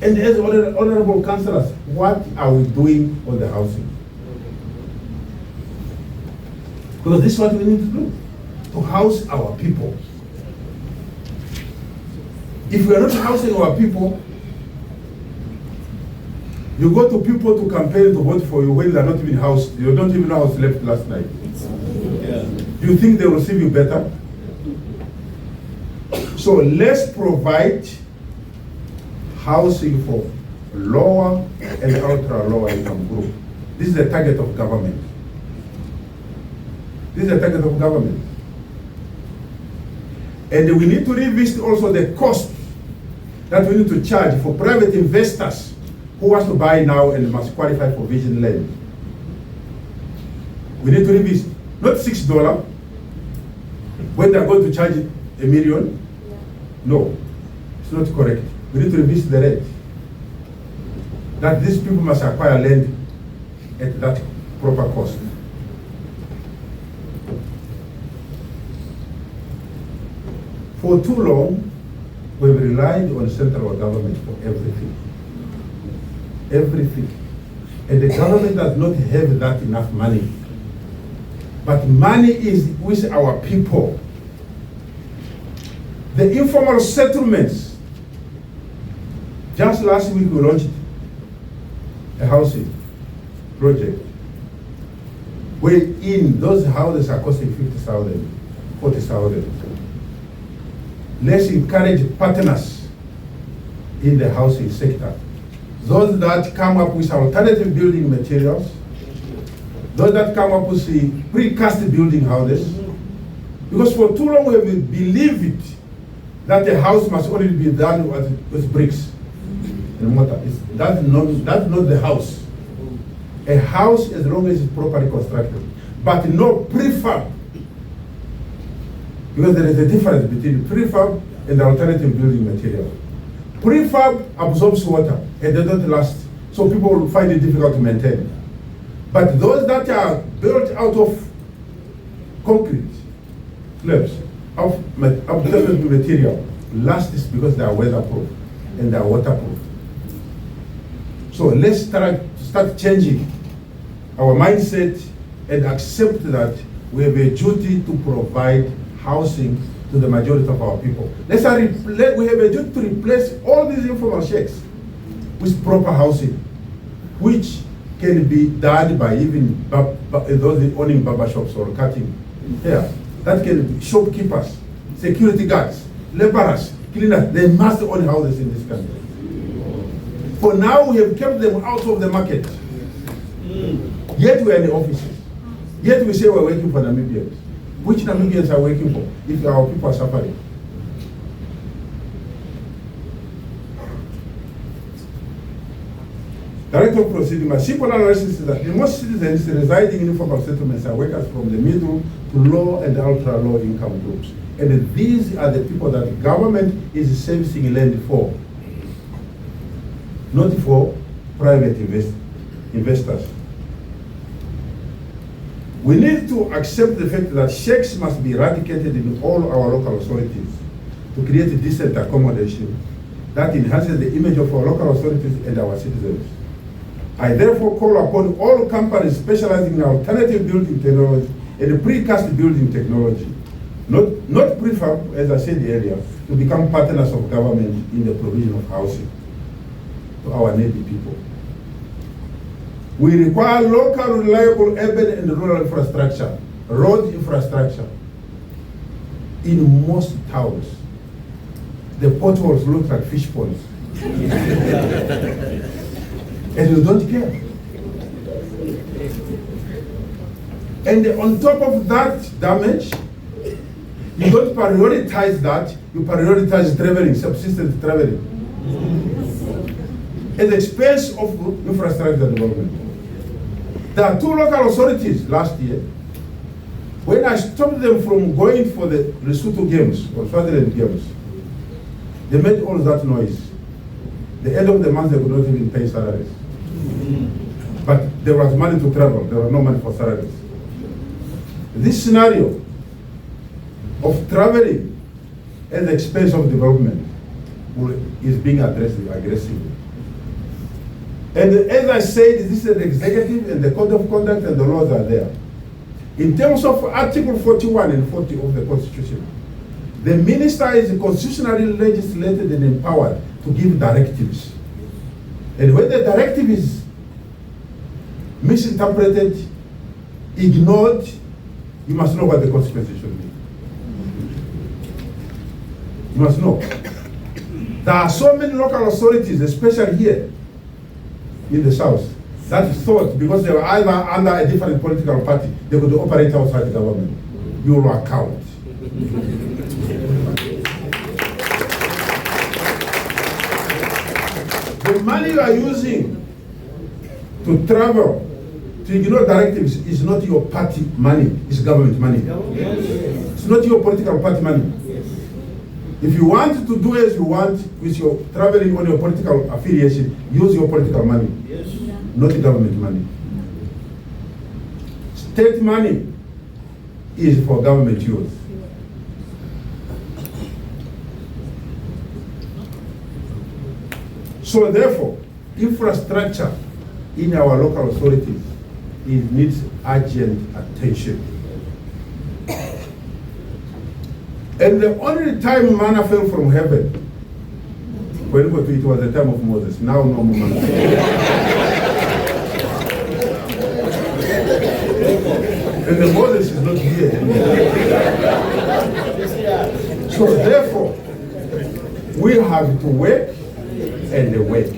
And as honorable councillors, what are we doing on the housing? Because this is what we need to do, to house our people. If we are not housing our people, you go to people to campaign to vote for you when they are not even housed. You don't even know how slept last night. Yeah. Do you think they will receive you better? So let's provide housing for lower and ultra lower income group. This is the target of government. This is the target of government. And we need to revisit also the cost that we need to charge for private investors who wants to buy now and must qualify for vision land. We need to revisit, not $6 when they're going to charge $1 million. No, it's not correct. We need to revisit the rate. That these people must acquire land at that proper cost. For too long, we've relied on central government for everything. Everything. And the government does not have that enough money. But money is with our people. The informal settlements. Just last week we launched a housing project where in those houses are costing 50,000, 40,000. Let's encourage partners in the housing sector. Those that come up with alternative building materials, those that come up with the precast building houses, because for too long we have believed that a house must only be done with bricks and mortar. That's not the house. A house, as long as it's properly constructed, but no prefab, because there is a difference between prefab and alternative building material. Prefab absorbs water and they don't last, so people will find it difficult to maintain. But those that are built out of concrete slabs, of alternative material, last is because they are weatherproof and they are waterproof. So let's start changing our mindset and accept that we have a duty to provide housing to the majority of our people. We have a duty to replace all these informal shacks with proper housing, which can be done by even those owning barbershops or cutting hair. That can be shopkeepers, security guards, laborers, cleaners. They must own houses in this country. For now, we have kept them out of the market. Yet we are in the offices. Yet we say we're working for Namibians. Which Namibians are working for if our people are suffering? Director of proceeding, my simple analysis is that the most citizens residing in informal settlements are workers from the middle to low and ultra low income groups. And these are the people that the government is servicing land for, not for private investors. We need to accept the fact that shacks must be eradicated in all our local authorities to create a decent accommodation that enhances the image of our local authorities and our citizens. I therefore call upon all companies specializing in alternative building technology and precast building technology, not prefab, as I said earlier, to become partners of government in the provision of housing to our needy people. We require local, reliable urban and rural infrastructure, road infrastructure. In most towns, the potholes look like fish ponds. And you don't care. And on top of that damage, you don't prioritize that, you prioritize traveling, subsistence traveling. At the expense of infrastructure development. There are two local authorities last year. When I stopped them from going for the Lesotho Games or Swaziland Games, they made all that noise. The end of the month, they could not even pay salaries. But there was money to travel. There was no money for salaries. This scenario of traveling at the expense of development is being addressed aggressively. And as I said, this is the executive and the code of conduct and the laws are there. In terms of Article 41 and 40 of the Constitution, the minister is constitutionally legislated and empowered to give directives. And when the directive is misinterpreted, ignored, you must know what the consequences should be. You must know. There are so many local authorities, especially here in the south, that thought because they were either under a different political party, they could operate outside the government. You will account. The money you are using to travel, to ignore directives, is not your party money, it's government money. It's not your political party money. If you want to do as you want with your traveling on your political affiliation, use your political money, not the government money. State money is for government use. So therefore, infrastructure in our local authorities, it needs urgent attention. And the only time manna fell from heaven, when it was the time of Moses, now no more manna. And the Moses is not here anymore. So therefore, we have to work and work.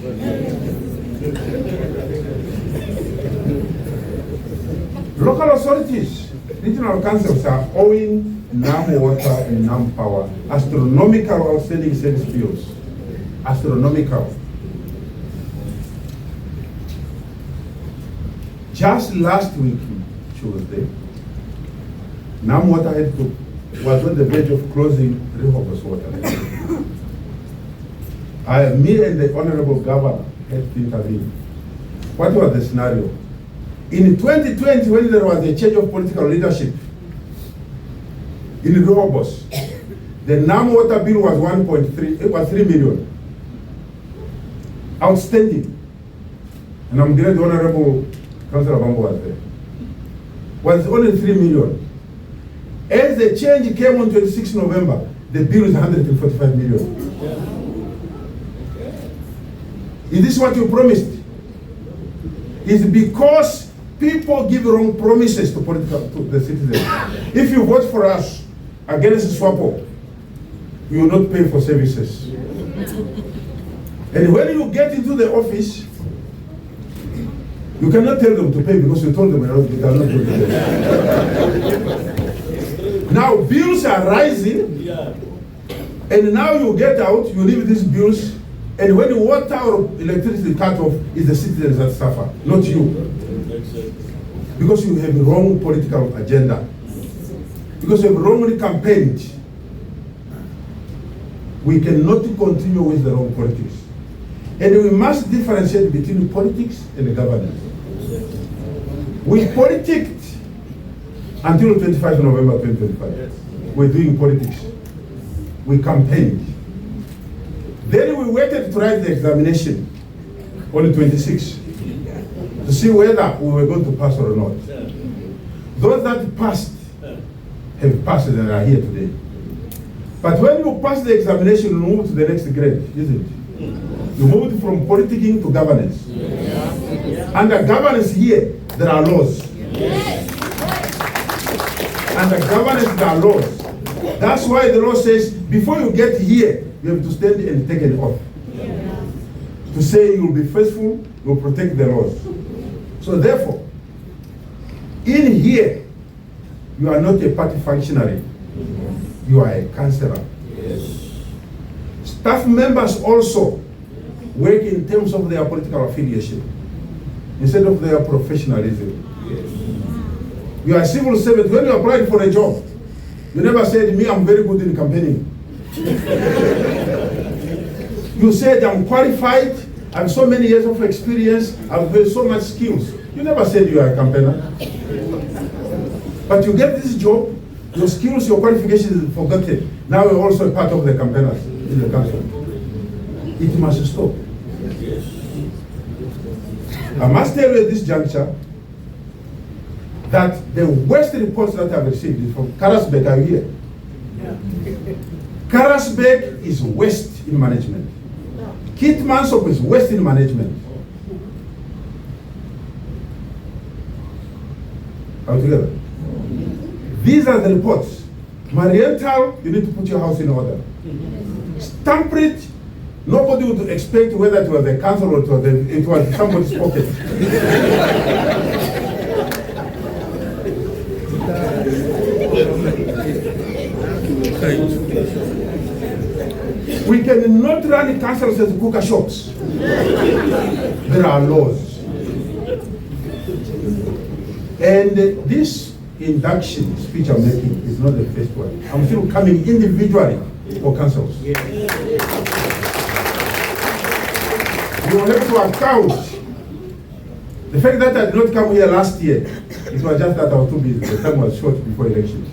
Local authorities, regional councils are owing NAM Water and NAM Power astronomical outstanding service bills. Astronomical. Just last week, Tuesday, NAM Water was on the verge of closing Rehoboth Water. Me and the Honorable Governor had to intervene. What was the scenario? In 2020, when there was a change of political leadership in Rehoboth, the NAM water bill was 1.3, it was 3 million. Outstanding. And I'm glad the Honorable Councillor Bambo was there. Was only 3 million. As the change came on 26 November, the bill is 145 million. Is this what you promised? It's because people give wrong promises to the citizens. If you vote for us against SWAPO, you will not pay for services. And when you get into the office, you cannot tell them to pay because you told them they are not going to pay. Now bills are rising, and now you get out, you leave these bills, and when the water or electricity cut off, it's the citizens that suffer, not you. Because you have a wrong political agenda. Because you have wrongly campaigned. We cannot continue with the wrong politics. And we must differentiate between politics and governance. We politicked until 25 November 2025. We're doing politics. We campaigned. Then we waited to write the examination on the 26th to see whether we were going to pass or not. Those that passed have passed and are here today. But when you pass the examination, you move to the next grade, isn't it? You move from politicking to governance. Under governance here, there are laws. Under governance, there are laws. That's why the law says, before you get here, you have to stand and take an oath. To say you will be faithful, you will protect the laws. So therefore, in here, you are not a party functionary. You are a councillor. Staff members also work in terms of their political affiliation instead of their professionalism. You are a civil servant. When you applied for a job, you never said, me, I'm very good in campaigning. You said I'm qualified, I have so many years of experience, I've built so much skills. You never said you are a campaigner. But you get this job, your skills, your qualifications is forgotten. Now you're also a part of the campaigners in the council. It must stop. I must tell you at this juncture that the worst reports that I've received is from Karasbek. Are you here? Karasbek is worst in management. Kit Mansop is worst in management. Are we together? These are the reports. Marienthal, you need to put your house in order. Stamprit, nobody would expect whether it was the council or it was somebody's pocket. We cannot run councils as cooker shops. There are laws. And this induction speech I'm making is not the first one. I'm still coming individually for councils. You will have to account the fact that I did not come here last year. It was just that I was too busy. The time was short before elections.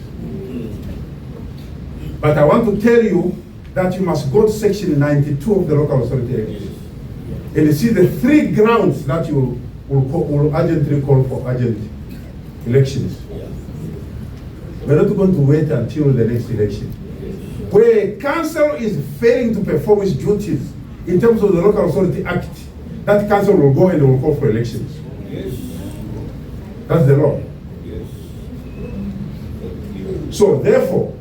But I want to tell you that you must go to section 92 of the Local Authority Act and you see the 3 grounds that you will urgently call for urgent elections. We're not going to wait until the next election. Where a council is failing to perform its duties in terms of the Local Authority Act, that council will go and will call for elections. That's the law. So therefore,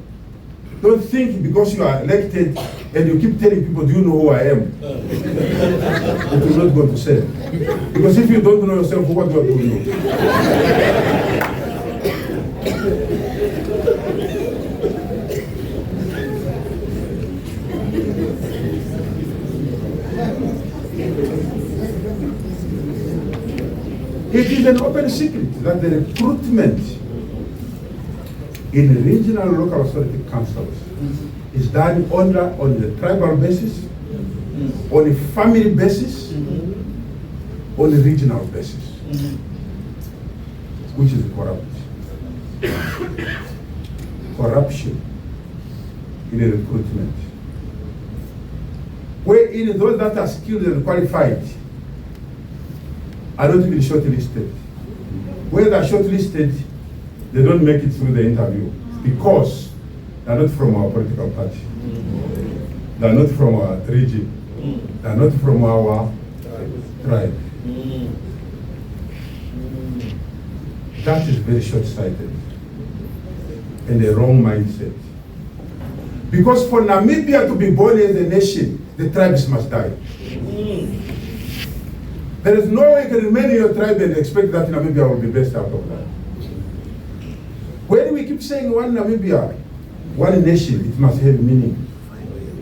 don't think because you are elected and you keep telling people, do you know who I am? It will not go to say. Because if you don't know yourself, what do you know? It is an open secret that the recruitment in regional local authority councils is done on the tribal basis, on a family basis, on a regional basis, which is corrupt. Corruption in a recruitment. Wherein those that are skilled and qualified are not even shortlisted. Where they are shortlisted, they don't make it through the interview because they are not from our political party. They are not from our region. They are not from our tribe. That is very short-sighted and a wrong mindset. Because for Namibia to be born as a nation, the tribes must die. There is no way you can remain in your tribe and expect that Namibia will be best out of that. When we keep saying one Namibia, one nation, it must have meaning.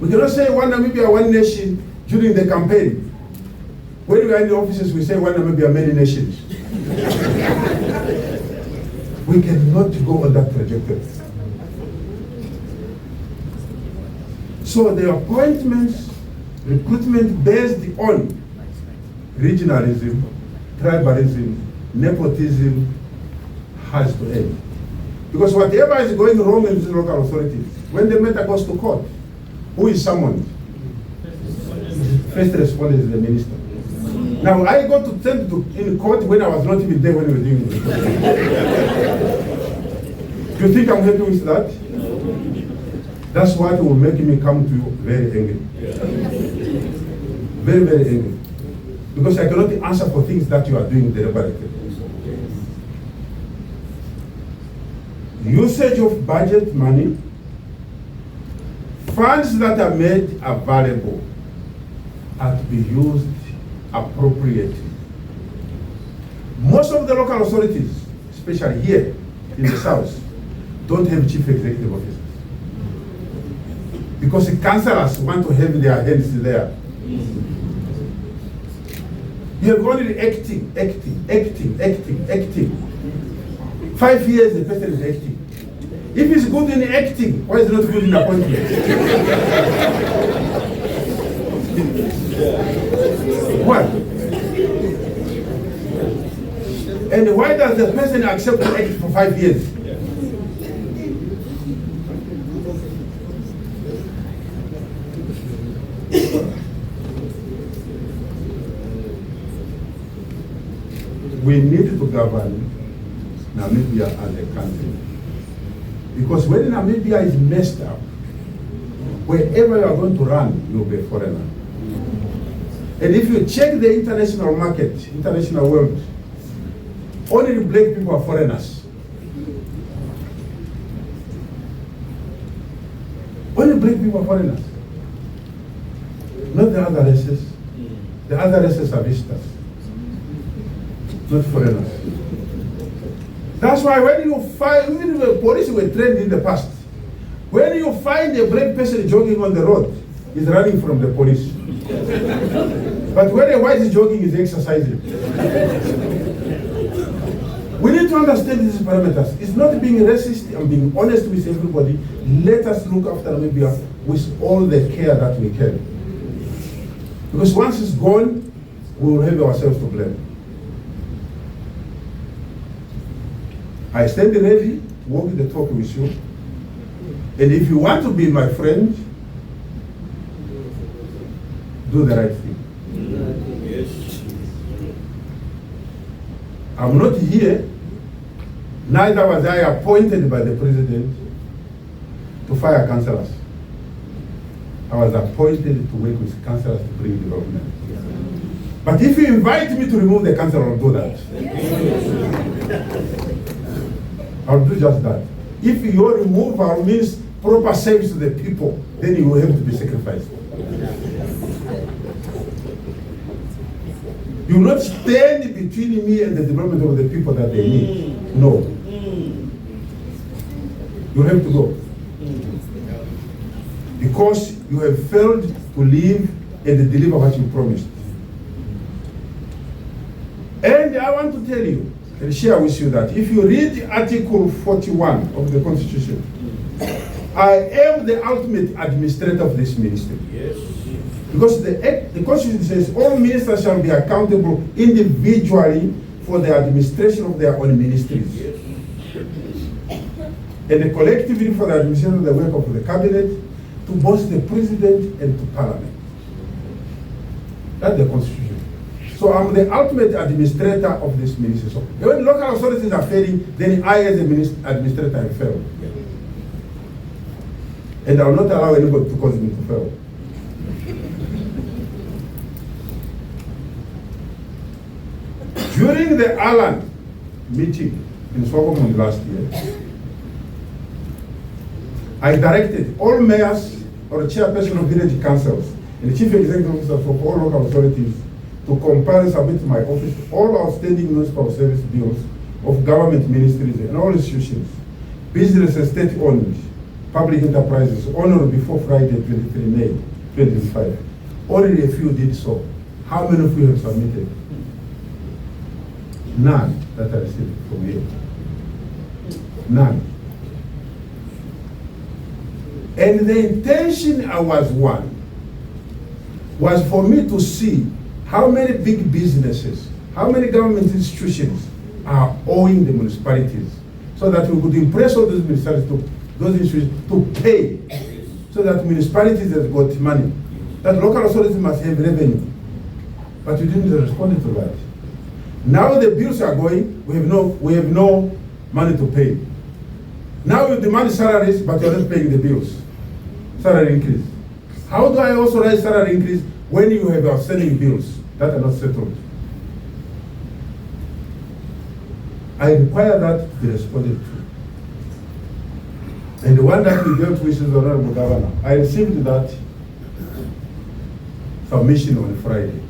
We cannot say one Namibia, one nation during the campaign. When we are in the offices, we say one Namibia, many nations. We cannot go on that trajectory. So the appointments, recruitment based on regionalism, tribalism, nepotism has to end. Because whatever is going wrong in the local authorities, when the matter goes to court, who is summoned? First respondent is the minister. Now I got to tend to in court when I was not even there when we were doing it. Do you think I'm happy with that? That's what will make me come to you very angry. Very, very angry. Because I cannot answer for things that you are doing deliberately. Usage of budget money, funds that are made available are to be used appropriately. Most of the local authorities, especially here in the south, don't have chief executive officers. Because the councillors want to have their hands there. You have only acting. 5 years the person is acting. If he's good in acting, why is he not good in appointment? What? And why does the person accept to act for 5 years? We need to govern Namibia as a country. Because when Namibia is messed up, wherever you are going to run, you'll be a foreigner. And if you check the international market, international world, only black people are foreigners. Only black people are foreigners. Not the other races. The other races are visitors, not foreigners. That's why when you find, even the police were trained in the past, when you find a black person jogging on the road, he's running from the police. But when a white is jogging, he's exercising. We need to understand these parameters. It's not being racist, I'm being honest with everybody. Let us look after Namibia with all the care that we can. Because once it's gone, we will have ourselves to blame. I stand ready to walk the talk with you. And if you want to be my friend, do the right thing. Yes. I'm not here, neither was I appointed by the president to fire councillors. I was appointed to work with councillors to bring development. But if you invite me to remove the councillor, I'll do that. I'll do just that. If your removal means proper service to the people, then you will have to be sacrificed. You will not stand between me and the development of the people that they need. No. You have to go. Because you have failed to live and deliver what you promised. And I want to tell you and share with you that if you read Article 41 of the Constitution, I am the ultimate administrator of this ministry. Yes. Because the Constitution says all ministers shall be accountable individually for the administration of their own ministries. Yes. And collectively for the administration of the work of the cabinet, to both the president and to parliament. That's the Constitution. So I'm the ultimate administrator of this ministry. So when local authorities are failing, then I as the administrator am failed. And I will not allow anybody to cause me to fail. During the Alan meeting in Swakopmund last year, I directed all mayors or chairperson of village councils and the chief executive officer for all local authorities to compile and submit to my office all outstanding municipal service bills of government ministries and all institutions, business and state-owned public enterprises on or before Friday, 23 May 2025. Only a few did so. How many of you have submitted? None that I received from you. None. And the intention I was for me to see how many big businesses, how many government institutions are owing the municipalities, so that we could impress all those municipalities, those institutions to pay, so that municipalities have got money, that local authorities must have revenue. But we didn't respond to that. Now the bills are going, we have no money to pay. Now we demand salaries, but you're not paying the bills. Salary increase. How do I also raise salary increase when you have outstanding bills that are not settled? I require that to be responded to. And the one that we dealt with is the Honorable Governor. I received that submission on Friday.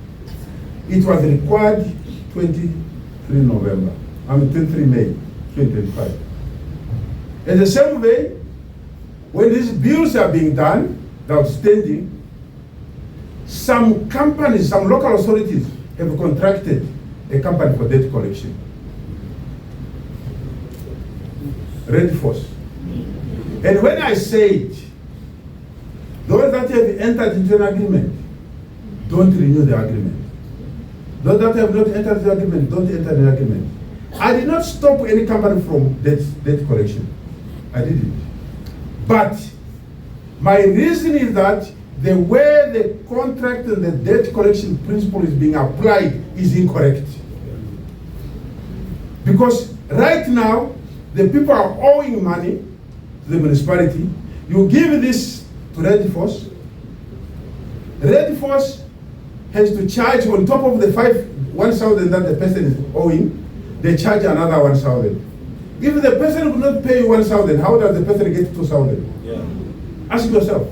It was required 23 May 2025. In the same way, when these bills are being done, the outstanding, some companies, some local authorities have contracted a company for debt collection. Red Force. And when I said, those that have entered into an agreement, don't renew the agreement. Those that have not entered the agreement, don't enter the agreement. I did not stop any company from debt collection. I didn't. But my reason is that the way the contract and the debt collection principle is being applied is incorrect. Because right now, the people are owing money to the municipality. You give this to Red Force. Red Force has to charge on top of the 1,000 that the person is owing, they charge another 1,000. If the person would not pay 1,000, how does the person get 2,000? Yeah. Ask yourself.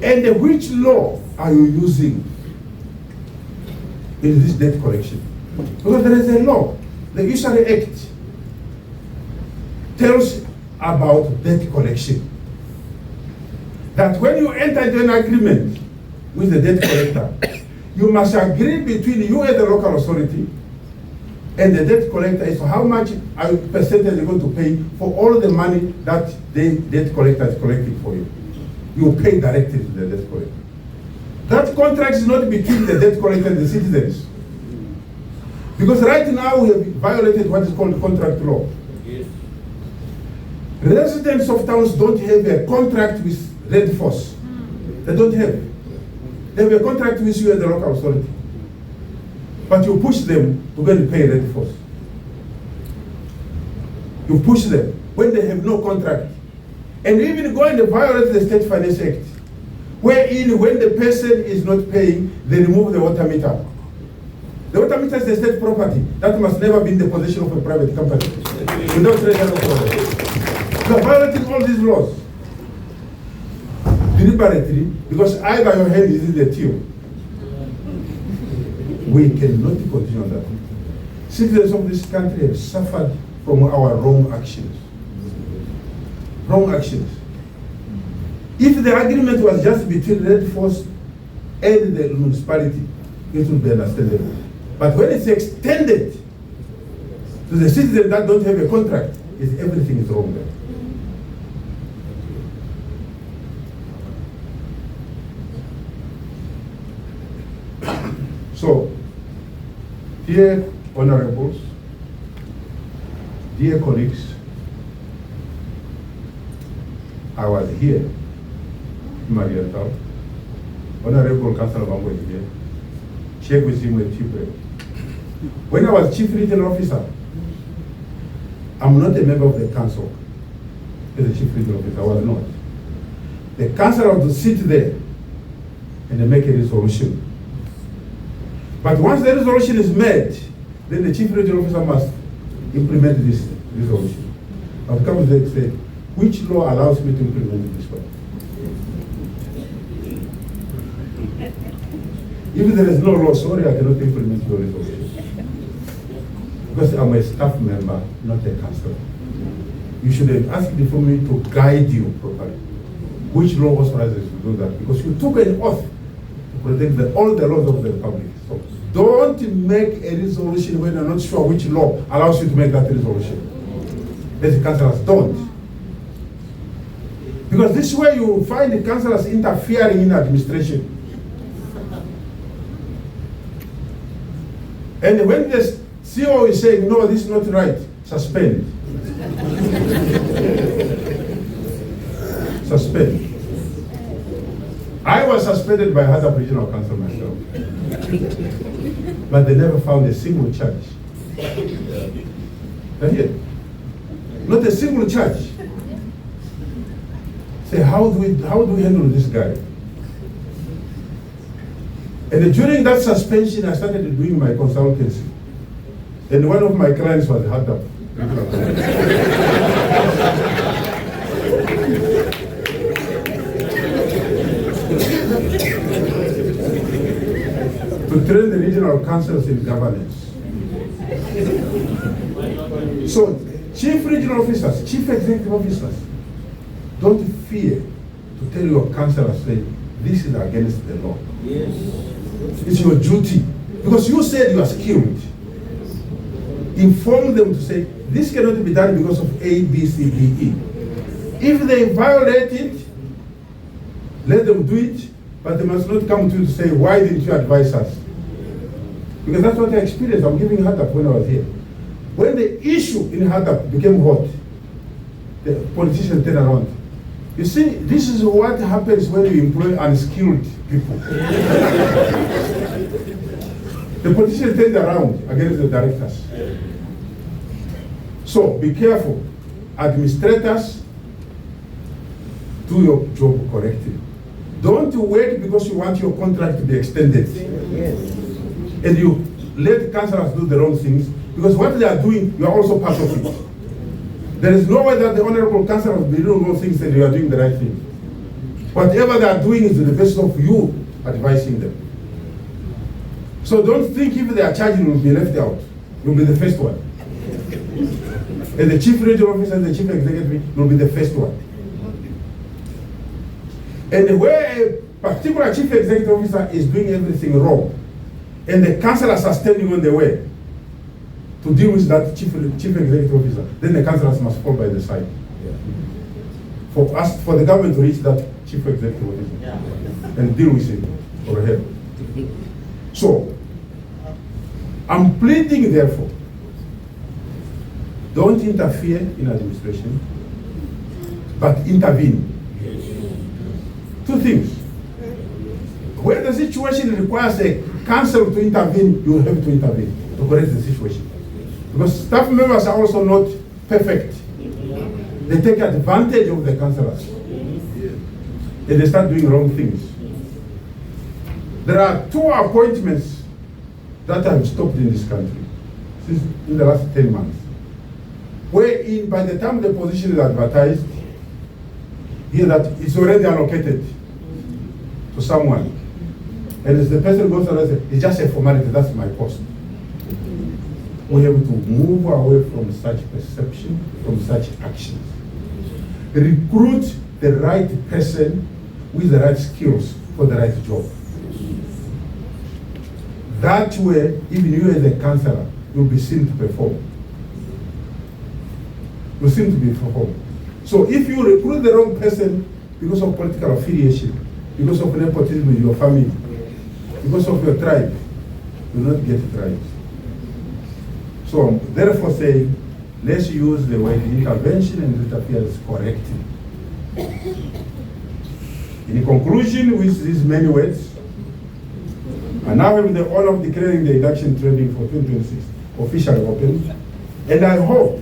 And which law are you using in this debt collection? Because there is a law, the Usury Act tells about debt collection. That when you enter into an agreement with the debt collector, you must agree between you and the local authority and the debt collector as to how much percentage you're going to pay for all the money that the debt collector is collecting for you. You pay directly to the debt collector. That contract is not between the debt collector and the citizens. Because right now we have violated what is called contract law. Yes. Residents of towns don't have a contract with Red Force. They don't have. They have a contract with you and the local authority. But you push them to go and pay Red Force. You push them when they have no contract. And even go and violate the State Finance Act, wherein when the person is not paying, they remove the water meter. The water meter is the state property. That must never be in the possession of a private company. Without treasury problem. You are violating all these laws. Deliberately, because either your hand is in the till. We cannot continue on that. Citizens of this country have suffered from our wrong actions. Wrong actions. If the agreement was just between Red Force and the municipality, it would be understandable. But when it's extended to the citizens that don't have a contract, everything is wrong there. So, dear honorables, dear colleagues, I was here in Marietta. Honorable Councillor Bambo is here. Check with him with Chief. When I was Chief Regional Officer, I'm not a member of the council as a Chief Regional Officer. I was not. The councillor was to sit there and make a resolution. But once the resolution is made, then the Chief Regional Officer must implement this resolution. I'll come and say, which law allows me to implement this one? If there is no law, sorry, I cannot implement your resolution. Because I'm a staff member, not a councillor. You should have asked for me to guide you properly. Which law authorizes you to do that? Because you took an oath to protect all the laws of the Republic. So don't make a resolution when you're not sure which law allows you to make that resolution. As the councillors don't. Because this way you find the councillors interfering in administration. And when the CEO is saying, no, this is not right, suspend. Suspend. I was suspended by Hardap Regional Council myself. But they never found a single charge. Here. Not a single charge. Say, how do we handle this guy? And during that suspension, I started doing my consultancy. And one of my clients was Hardap. To train the regional councils in governance. So, chief regional officers, chief executive officers, don't fear to tell your councillors, say, this is against the law. Yes. It's your duty. Because you said you are skilled. Inform them to say, this cannot be done because of A, B, C, D, E. If they violate it, Let them do it, but they must not come to you to say, why didn't you advise us? Because that's what I experienced. I'm giving Hardap when I was here. When the issue in Hardap became hot, the politicians turned around. You see, this is what happens when you employ unskilled people. The politicians turned around against the directors. So be careful. Administrators, do your job correctly. Don't wait because you want your contract to be extended. Yes. And you let councillors do the wrong things, because what they are doing, you are also part of it. There is no way that the honorable councillors will be doing wrong things and you are doing the right thing. Whatever they are doing is the best of you advising them. So don't think if they are charging, you will be left out. You will be the first one. And the chief regional officer and the chief executive will be the first one. And where a particular chief executive officer is doing everything wrong, and the councillors are standing on the way to deal with that chief executive officer, then the councillors must fall by the side. Yeah. For the government to reach that chief executive officer, yeah, and deal with it or help. So, I'm pleading therefore, don't interfere in administration, but intervene. Two things. Where the situation requires a council to intervene, you have to intervene to correct the situation. Because staff members are also not perfect. They take advantage of the councillors. And they start doing wrong things. There are 2 appointments that have stopped in this country since in the last 10 months. Wherein by the time the position is advertised, hear that it's already allocated to someone. And as the person goes around and says, it's just a formality, that's my post. We have to move away from such perception, from such actions. Recruit the right person with the right skills for the right job. That way, even you as a councillor, you'll be seen to perform. You'll seem to be performed. So if you recruit the wrong person because of political affiliation, because of nepotism in your family, because of your tribe, you will not get it right. So I'm therefore saying, let's use the word intervention and interference correctly. In conclusion with these many words, I now have the honor of declaring the induction training for 2026 officially open, and I hope,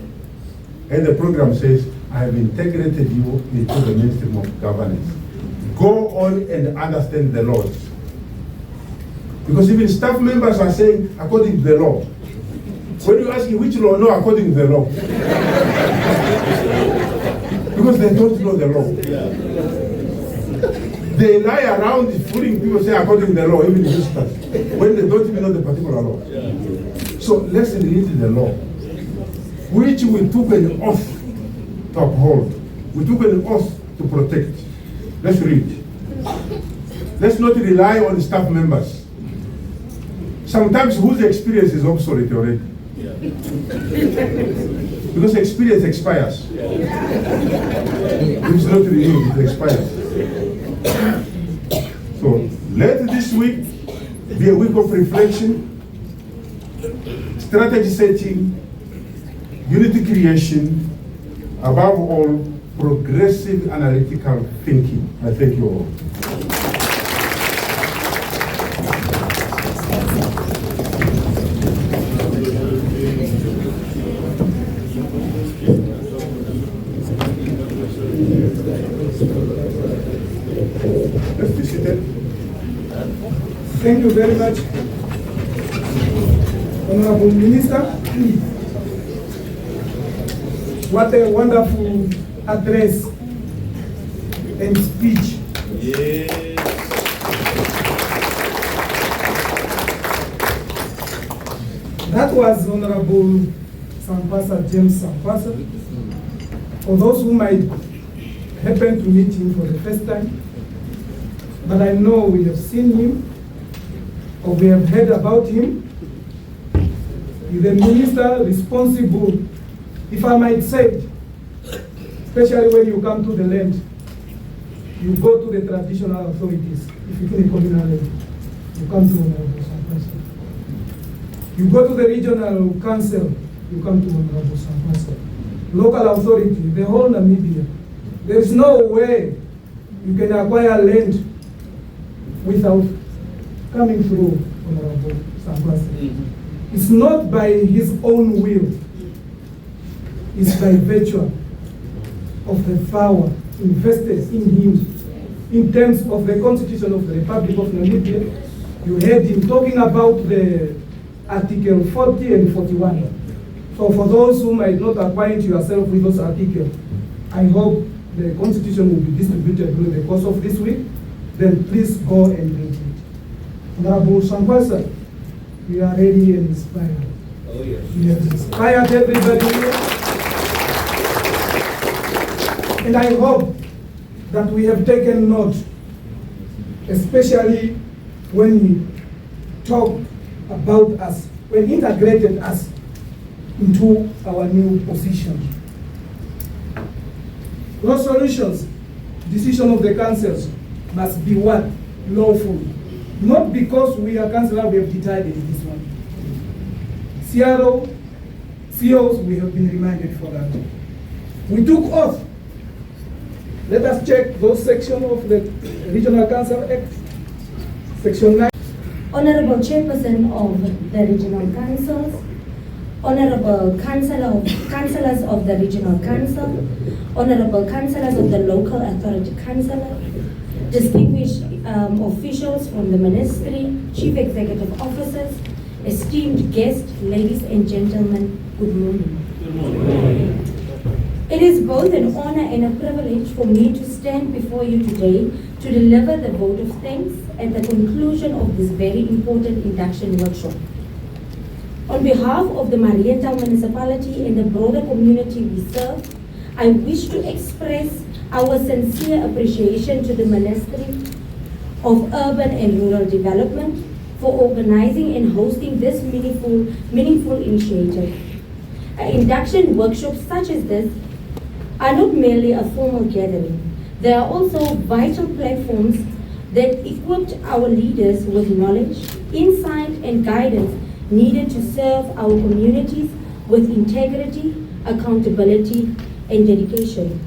and the program says, I have integrated you into the mainstream of governance. Go on and understand the laws. Because even staff members are saying, according to the law. When you ask which law, no, according to the law. Because they don't know the law. They lie around fooling people, say according to the law, even visitors, when they don't even know the particular law. So let's read the law, which we took an oath to uphold. We took an oath to protect. Let's read. Let's not rely on staff members. Sometimes whose experience is obsolete already. Because experience expires. It's not renewed, it expires. So let this week be a week of reflection, strategy setting, unity creation, above all, progressive analytical thinking. I thank you all. Let's be seated. Thank you very much, Honorable Minister. What a wonderful address and speech. Yes. That was Honorable Sankwasa, James Sankwasa. For those who might happen to meet him for the first time, but I know we have seen him, or we have heard about him. He's a minister responsible, if I might say, especially when you come to the land, you go to the traditional authorities. If you in a communal level, you come to Honorable Sankwasa. You go to the regional council, you come to Honorable Sankwasa. Local authority, the whole Namibia. There is no way you can acquire land without coming through Honorable Sankwasa. It's not by his own will. It's by virtue of the power invested in him in terms of the Constitution of the Republic of Namibia. You heard him talking about the Article 40 and 41. So for those who might not acquaint yourself with those articles, I hope the Constitution will be distributed during the course of this week. Then please go and read it. Honorable Sankwasa, we are ready and inspired. Oh, yes. We have inspired everybody here. And I hope that we have taken note, especially when he talked about us, when he integrated us into our new position. Resolutions, decision of the councils must be what? Lawful. Not because we are councillor, we have decided this one. COs, we have been reminded for that. We took oath. Let us check those sections of the Regional Council Act, Section 9. Honorable Chairperson of the Regional Councils, Honorable Councillors of the Regional Council, Honorable Councillors of the Local Authority Council, distinguished officials from the Ministry, Chief Executive Officers, esteemed guests, ladies and gentlemen, good morning. Good morning. It is both an honor and a privilege for me to stand before you today to deliver the vote of thanks at the conclusion of this very important induction workshop. On behalf of the Mariental municipality and the broader community we serve, I wish to express our sincere appreciation to the Ministry of Urban and Rural Development for organizing and hosting this meaningful initiative. Induction workshops such as this are not merely a formal gathering. They are also vital platforms that equipped our leaders with knowledge, insight, and guidance needed to serve our communities with integrity, accountability, and dedication.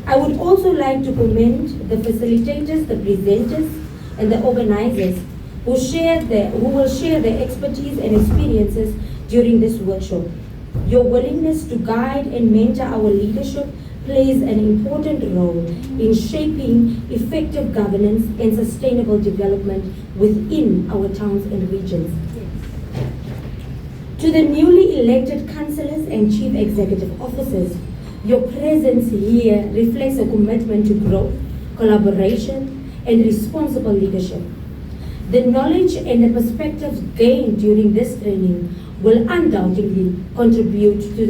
I would also like to commend the facilitators, the presenters, and the organizers who will share their expertise and experiences during this workshop. Your willingness to guide and mentor our leadership plays an important role in shaping effective governance and sustainable development within our towns and regions. To the newly elected councillors and chief executive officers, your presence here reflects a commitment to growth, collaboration, and responsible leadership. The knowledge and the perspectives gained during this training will undoubtedly contribute to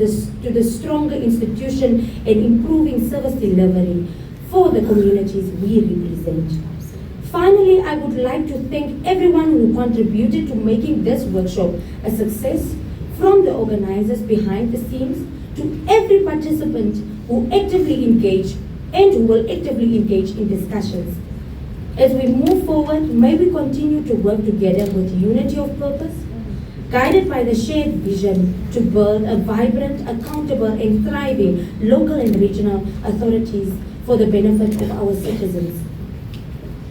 the stronger institution and improving service delivery for the communities we represent. Finally, I would like to thank everyone who contributed to making this workshop a success, from the organizers behind the scenes to every participant who actively engaged and who will actively engage in discussions. As we move forward, may we continue to work together with unity of purpose, guided by the shared vision to build a vibrant, accountable, and thriving local and regional authorities for the benefit of our citizens.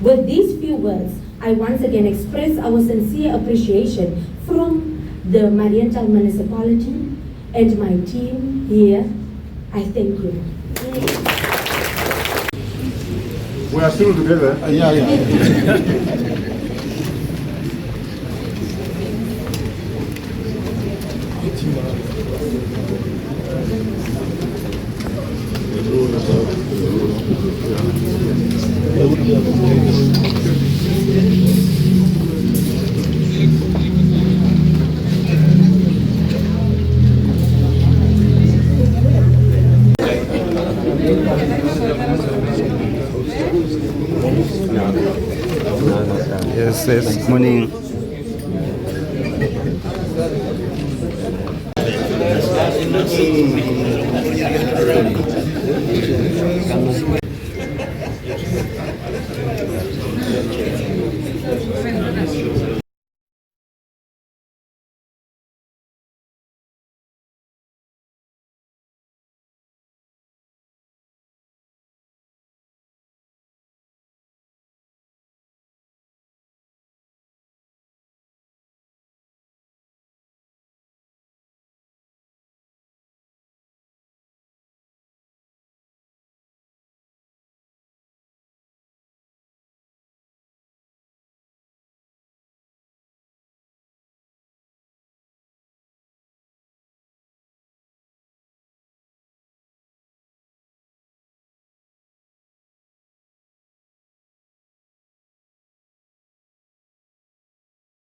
With these few words, I once again express our sincere appreciation from the Mariental municipality and my team here. I thank you. We are still together. Yes, morning.